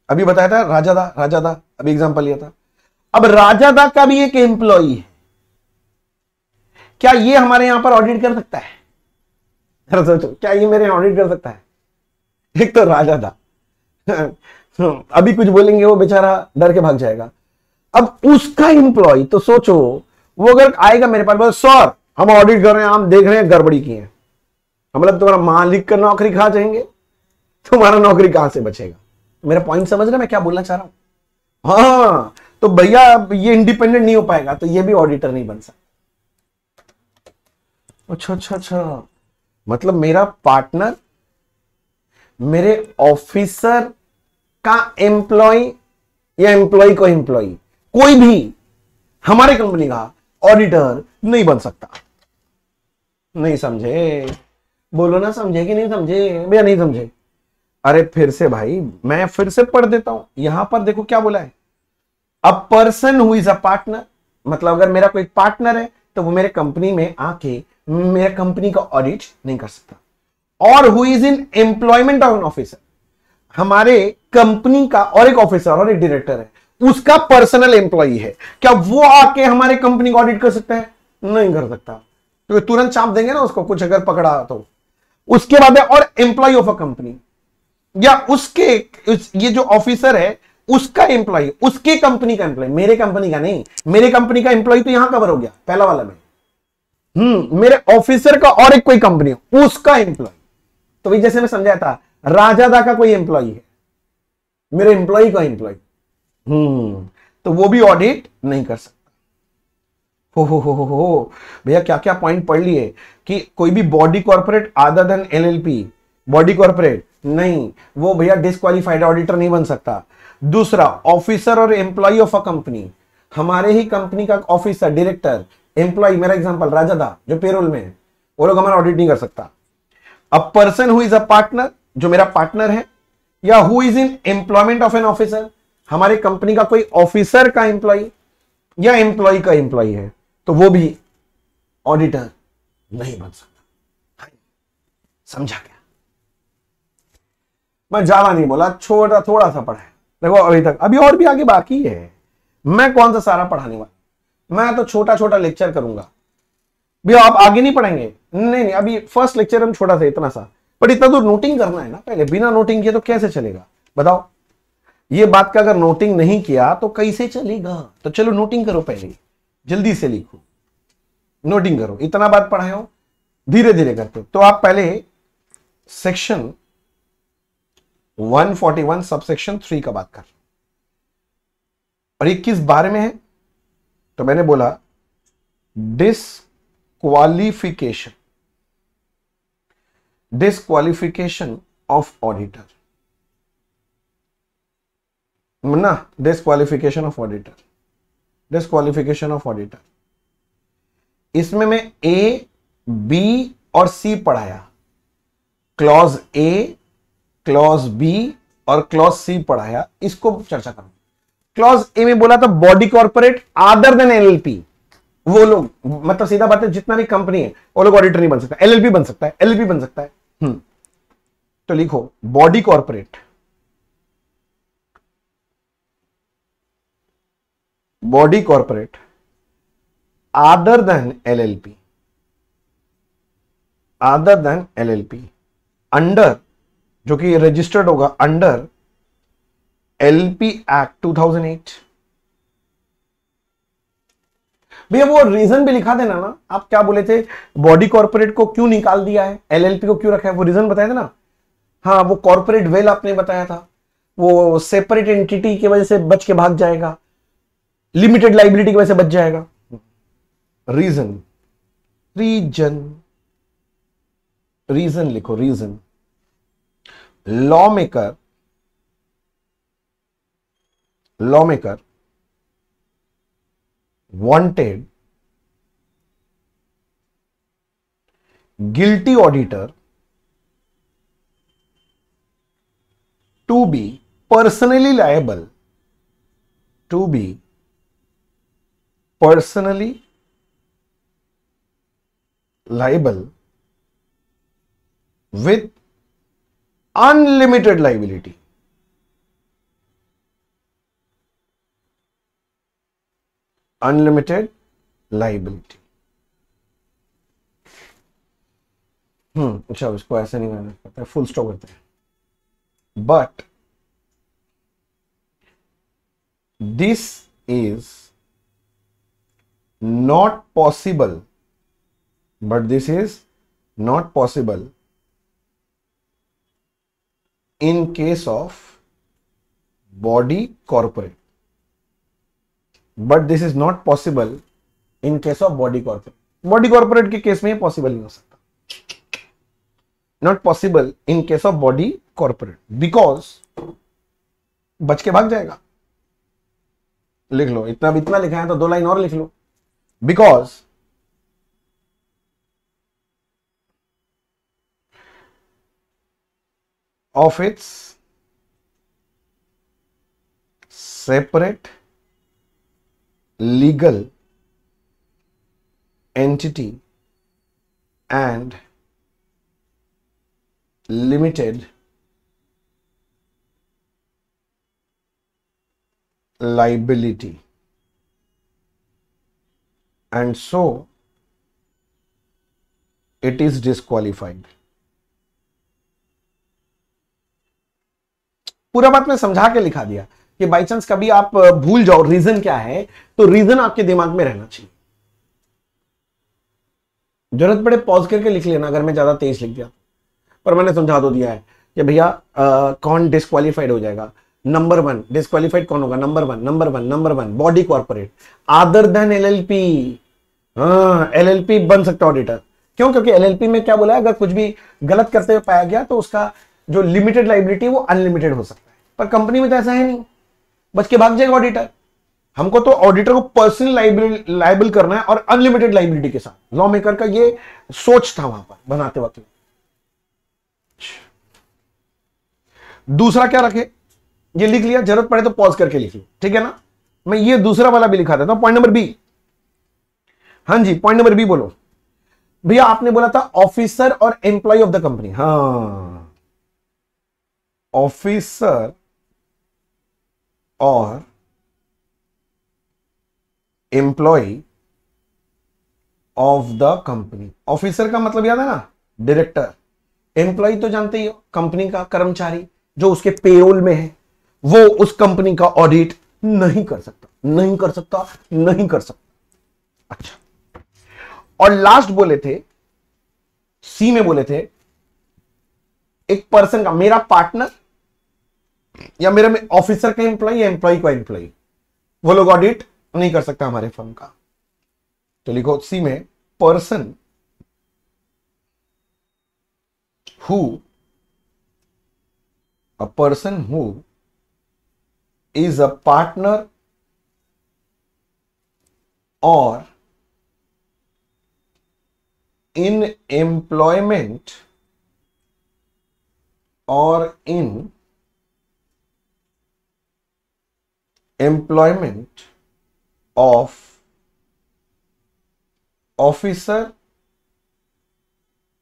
अभी बताया था राजादा, अभी एग्जांपल लिया था। अब राजादा का भी एक एम्प्लॉय है, क्या ये हमारे यहां पर ऑडिट कर सकता है? सोचो, क्या ये मेरे ऑडिट कर सकता है? एक तो राजादा अभी कुछ बोलेंगे वो बेचारा डर के भाग जाएगा। अब उसका एम्प्लॉय, तो सोचो वो अगर आएगा मेरे पास, बोले सर हम ऑडिट कर रहे हैं, हम देख रहे हैं गड़बड़ी की है, मतलब तुम्हारा मालिक का नौकरी खा जाएंगे, तुम्हारा नौकरी कहां से बचेगा? मेरा पॉइंट समझ रहे मैं क्या बोलना चाह रहा हूं? हाँ, तो भैया ये इंडिपेंडेंट नहीं हो पाएगा, तो ये भी ऑडिटर नहीं बन सकता। अच्छा, मतलब मेरा पार्टनर मेरे ऑफिसर का एम्प्लॉय या एम्प्लॉय को एम्प्लॉय, कोई भी हमारे कंपनी का ऑडिटर नहीं बन सकता। नहीं समझे? बोलो ना, समझे कि नहीं समझे? भैया नहीं समझे? अरे फिर से भाई, मैं फिर से पढ़ देता हूं। यहां पर देखो क्या बोला है, a person who is a partner, मतलब अगर मेरा कोई पार्टनर है तो वो मेरे कंपनी में आके मेरे कंपनी का ऑडिट नहीं कर सकता। और who is in employment of an officer, हमारे कंपनी का और एक ऑफिसर और एक डायरेक्टर है, उसका पर्सनल एम्प्लॉय है, क्या वो आके हमारे कंपनी का ऑडिट कर सकता है? नहीं कर सकता, तो तुरंत चाप देंगे ना उसको, कुछ अगर पकड़ा तो। उसके बाद है और एम्प्लॉय ऑफ अ कंपनी, या उसके ये जो ऑफिसर है उसका एम्प्लॉय, उसके कंपनी का एम्प्लॉय, मेरे कंपनी का नहीं। मेरे कंपनी का एम्प्लॉय तो यहां कवर हो गया पहला वाला में। मेरे ऑफिसर का और एक कोई कंपनी उसका एम्प्लॉय, तो भाई जैसे मैं समझाया था, राजादा का कोई एम्प्लॉय है, मेरे एम्प्लॉय का एम्प्लॉय, तो वो भी ऑडिट नहीं कर सकता। हो भैया क्या क्या पॉइंट पढ़ लिए कि कोई भी body corporate other than LLP, body corporate नहीं, वो भैया डिस्क्वालिफाइड ऑडिटर नहीं बन सकता। दूसरा, ऑफिसर और एम्प्लॉय ऑफ अ कंपनी, हमारे ही कंपनी का ऑफिसर, डायरेक्टर, एम्प्लॉय, मेरा एग्जांपल राजादा जो पेरोल में है, वो लोग हमारा ऑडिट नहीं कर सकता। A person who is a partner, जो मेरा पार्टनर है, या who is in employment of an officer, हमारे कंपनी का कोई ऑफिसर का एम्प्लॉय या एम्प्लॉय का एम्प्लॉय है, तो वो भी ऑडिटर नहीं बन सकता। समझा क्या? मैं ज्यादा नहीं बोला, छोटा थोड़ा सा पढ़ा है। देखो अभी तक, अभी और भी आगे बाकी है, मैं कौन सा सारा पढ़ाने वाला, मैं तो छोटा छोटा लेक्चर करूंगा। भैया आप आगे नहीं पढ़ेंगे? नहीं, अभी फर्स्ट लेक्चर हम छोटा सा, इतना सा, पर इतना तो नोटिंग करना है ना पहले, बिना नोटिंग किए तो कैसे चलेगा बताओ? ये बात का अगर नोटिंग नहीं किया तो कैसे चलेगा? तो चलो नोटिंग करो, पहले जल्दी से लिखो, नोटिंग करो, इतना बात पढ़ाए हो, धीरे धीरे करते। तो आप पहले सेक्शन 141 सबसेक्शन 3 का बात कर, और ये किस बारे में है? तो मैंने बोला डिसक्वालिफिकेशन, डिसक्वालिफिकेशन ऑफ ऑडिटर, ना disqualification of auditor, disqualification of auditor. इसमें मैं ए, बी और सी पढ़ाया, क्लॉज ए, क्लॉज बी और क्लॉज सी पढ़ाया, इसको चर्चा करूं। क्लॉज ए में बोला था body corporate other than LLP, वो लोग, मतलब सीधा बात है, जितना भी कंपनी है वो लोग ऑडिटर नहीं बन सकता, एलएलपी बन सकता है, एलएलपी बन सकता है। तो लिखो body corporate, body corporate other than LLP, other than LLP, under, जो कि रजिस्टर्ड होगा अंडर एलपी एक्ट 2008। भैया वो रीजन भी लिखा देना ना, आप क्या बोले थे, बॉडी कॉर्पोरेट को क्यों निकाल दिया है, एलएलपी को क्यों रखा है, वो रीजन बताया था ना। हाँ, वो कॉर्पोरेट वेल आपने बताया था, वो सेपरेट एंटिटी की वजह से बच के भाग जाएगा, लिमिटेड लाइबिलिटी की वजह से बच जाएगा। रीजन, रीजन, रीजन लिखो, reason. Law maker, lawmaker wanted guilty auditor to be personally liable, to be personally liable with unlimited liability, unlimited liability. अच्छा, इसको ऐसे नहीं करना पड़ता है, फुल स्टॉप करते हैं। But this is not possible, but this is not possible in case of body corporate, but this is not possible in case of body corporate. Body corporate के केस में पॉसिबल नहीं हो सकता, not possible in case of body corporate, because बच के भाग जाएगा। लिख लो, इतना इतना लिखा है तो 2 लाइन और लिख लो। Because of its separate legal entity and limited liability, and so it is disqualified. पूरा बात में समझा के लिखा दिया कि बाई चांस कभी आप भूल जाओ रीजन क्या है, तो रीजन आपके दिमाग में रहना चाहिए। जरूरत पड़े पॉज करके लिख लेना अगर मैं ज्यादा तेज लिख दिया, पर मैंने समझा दो दिया है कि भैया कौन डिस्क्वालीफाइड हो जाएगा। नंबर 1 डिस्क्वालीफाइड कौन होगा? Number one body corporate other than LLP. LLP बन सकता है ऑडिटर। क्यों? क्योंकि एलएलपी में क्या बोला है, अगर कुछ भी गलत करते हुए पाया गया तो उसका जो लिमिटेड लाइबिलिटी है वो अनलिमिटेड हो सकता है, पर कंपनी में तो ऐसा है नहीं, बच के भाग जाएगा ऑडिटर। हमको तो ऑडिटर को पर्सनल लाइबल करना है और अनलिमिटेड लाइबिलिटी के साथ। लॉ मेकर का ये सोच था वहां पर बनाते वक्त। दूसरा क्या रखे, ये लिख लिया, जरूरत पड़े तो पॉज करके लिख लो, ठीक है ना। मैं ये दूसरा वाला भी लिखा देता हूं, पॉइंट नंबर बी। हाँ जी, पॉइंट नंबर बी बोलो भैया। आपने बोला था ऑफिसर और एम्प्लॉय ऑफ द कंपनी। हाँ, ऑफिसर और employee of the company. Officer का मतलब याद है ना, डायरेक्टर। एम्प्लॉय तो जानते ही हो, कंपनी का कर्मचारी जो उसके पेरोल में है, वो उस कंपनी का ऑडिट नहीं कर सकता, नहीं कर सकता, नहीं कर सकता। अच्छा, और लास्ट बोले थे, सी में बोले थे, एक पर्सन का, मेरा पार्टनर या मेरा में ऑफिसर का एम्प्लॉय या एम्प्लॉय का एम्प्लॉय, वो लोग ऑडिट नहीं कर सकता हमारे फर्म का। तो लिखो सी में, person who a person who is a partner or in employment or in employment of officer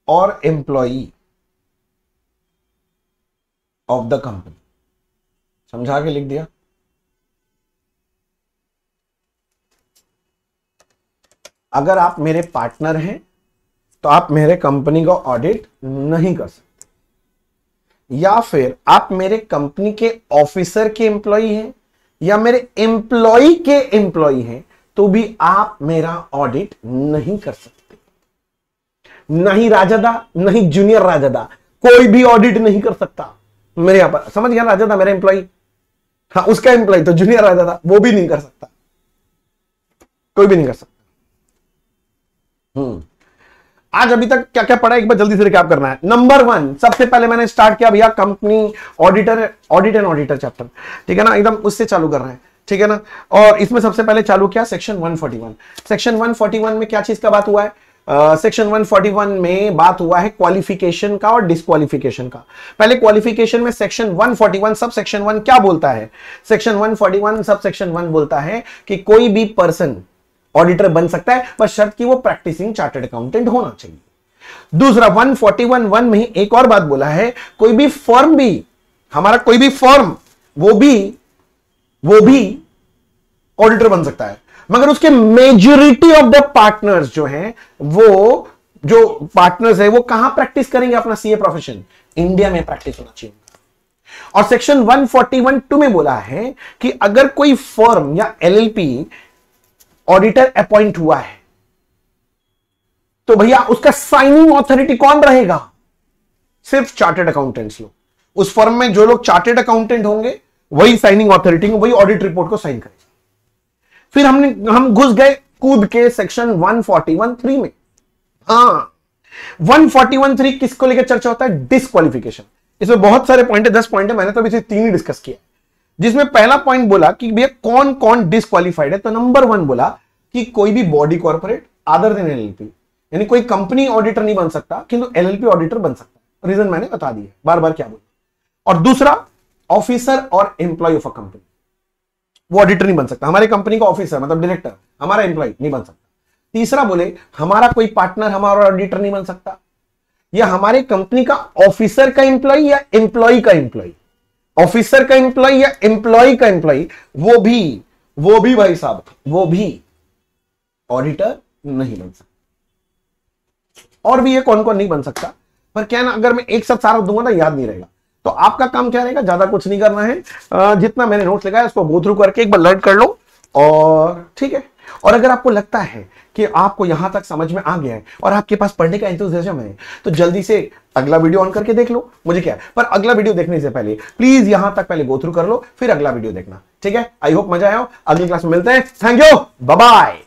or employee of the company. समझा के लिख दिया। अगर आप मेरे पार्टनर हैं तो आप मेरे कंपनी का ऑडिट नहीं कर सकते, या फिर आप मेरे कंपनी के ऑफिसर के एम्प्लॉय हैं या मेरे एम्प्लॉय के एम्प्लॉय हैं तो भी आप मेरा ऑडिट नहीं कर सकते। नहीं राजदा, नहीं जूनियर राजदा, कोई भी ऑडिट नहीं कर सकता मेरे यहां पर। समझ गया? राजदा मेरा एम्प्लॉय, हाँ उसका एम्प्लॉय तो जूनियर राजदा, वो भी नहीं कर सकता, कोई भी नहीं कर सकता। आज अभी तक क्या क्या पढ़ा, एक बार जल्दी से रिकैप करना है। नंबर 1, सबसे पहले मैंने स्टार्ट किया भैया company auditor, audit and auditor chapter, ठीक है ना, एकदम उससे चालू कर रहे हैं, ठीक है ना। और इसमें सबसे पहले चालू किया सेक्शन 141। सेक्शन 141 में क्या चीज का बात हुआ है? सेक्शन 141 में बात हुआ है क्वालिफिकेशन का और डिस्क्वालिफिकेशन का। पहले क्वालिफिकेशन में सेक्शन 141 सब सेक्शन 1 क्या बोलता है? सेक्शन 141 सब सेक्शन 1 बोलता है कि कोई भी पर्सन ऑडिटर बन सकता है, पर शर्त कि वो प्रैक्टिसिंग चार्टर्ड अकाउंटेंट होना चाहिए। दूसरा 141(1) में ही एक और बात बोला है, कोई भी फर्म भी, हमारा कोई भी फर्म वो भी ऑडिटर बन सकता है, मगर उसके मेजॉरिटी ऑफ द पार्टनर्स जो हैं, वो जो पार्टनर्स है वो कहां प्रैक्टिस करेंगे अपना सीए प्रोफेशन? इंडिया में प्रैक्टिस होना चाहिए। और सेक्शन 141(2) में बोला है कि अगर कोई फर्म या एलएलपी ऑडिटर अपॉइंट हुआ है तो भैया उसका साइनिंग ऑथोरिटी कौन रहेगा? सिर्फ चार्टर्ड अकाउंटेंट्स लोग। उस फर्म में जो लोग चार्टर्ड अकाउंटेंट होंगे वही साइनिंग ऑथोरिटी, वही ऑडिट रिपोर्ट को साइन करेगा। फिर हम घुस गए कूद के सेक्शन 141(3) में। हाँ, 141(3) किसको लेकर चर्चा होता है? डिस्क्वालिफिकेशन। इसमें बहुत सारे पॉइंट है, 10 पॉइंट है, मैंने तो अभी सिर्फ 3 ही डिस्कस किया। जिसमें पहला पॉइंट बोला कि भैया कौन कौन डिस्क्वालिफाइड है, तो नंबर 1 बोला कि कोई भी body corporate other than LLP, यानी कोई कंपनी ऑडिटर नहीं बन सकता किंतु एलएलपी ऑडिटर बन सकता है। रीजन मैंने बता दिया, बार बार क्या बोला। और दूसरा, ऑफिसर और एम्प्लॉय ऑफ अ कंपनी, वो ऑडिटर नहीं बन सकता। हमारे कंपनी का ऑफिसर मतलब डायरेक्टर हमारा एम्प्लॉय नहीं बन सकता। तीसरा बोले हमारा कोई पार्टनर हमारा ऑडिटर नहीं बन सकता, या हमारे कंपनी का ऑफिसर का एम्प्लॉय या एम्प्लॉय का एम्प्लॉय, ऑफिसर का एम्प्लॉय या एम्प्लॉय का एम्प्लॉय, वो भी भाई साहब वो भी ऑडिटर नहीं बन सकता। और भी ये कौन कौन नहीं बन सकता, पर क्या ना, अगर मैं एक साथ सारा दूंगा ना याद नहीं रहेगा। तो आपका काम क्या रहेगा, ज्यादा कुछ नहीं करना है, जितना मैंने नोट्स लगाया उसको गो थ्रू करके एक बार लर्न कर लो और ठीक है। और अगर आपको लगता है कि आपको यहां तक समझ में आ गया है और आपके पास पढ़ने का एंथुसियाज्म है, तो जल्दी से अगला वीडियो ऑन करके देख लो, मुझे क्या है। पर अगला वीडियो देखने से पहले प्लीज यहां तक पहले गो थ्रू कर लो, फिर अगला वीडियो देखना, ठीक है। आई होप मजा आया हो। अगली क्लास में मिलते हैं। Thank you, bye bye.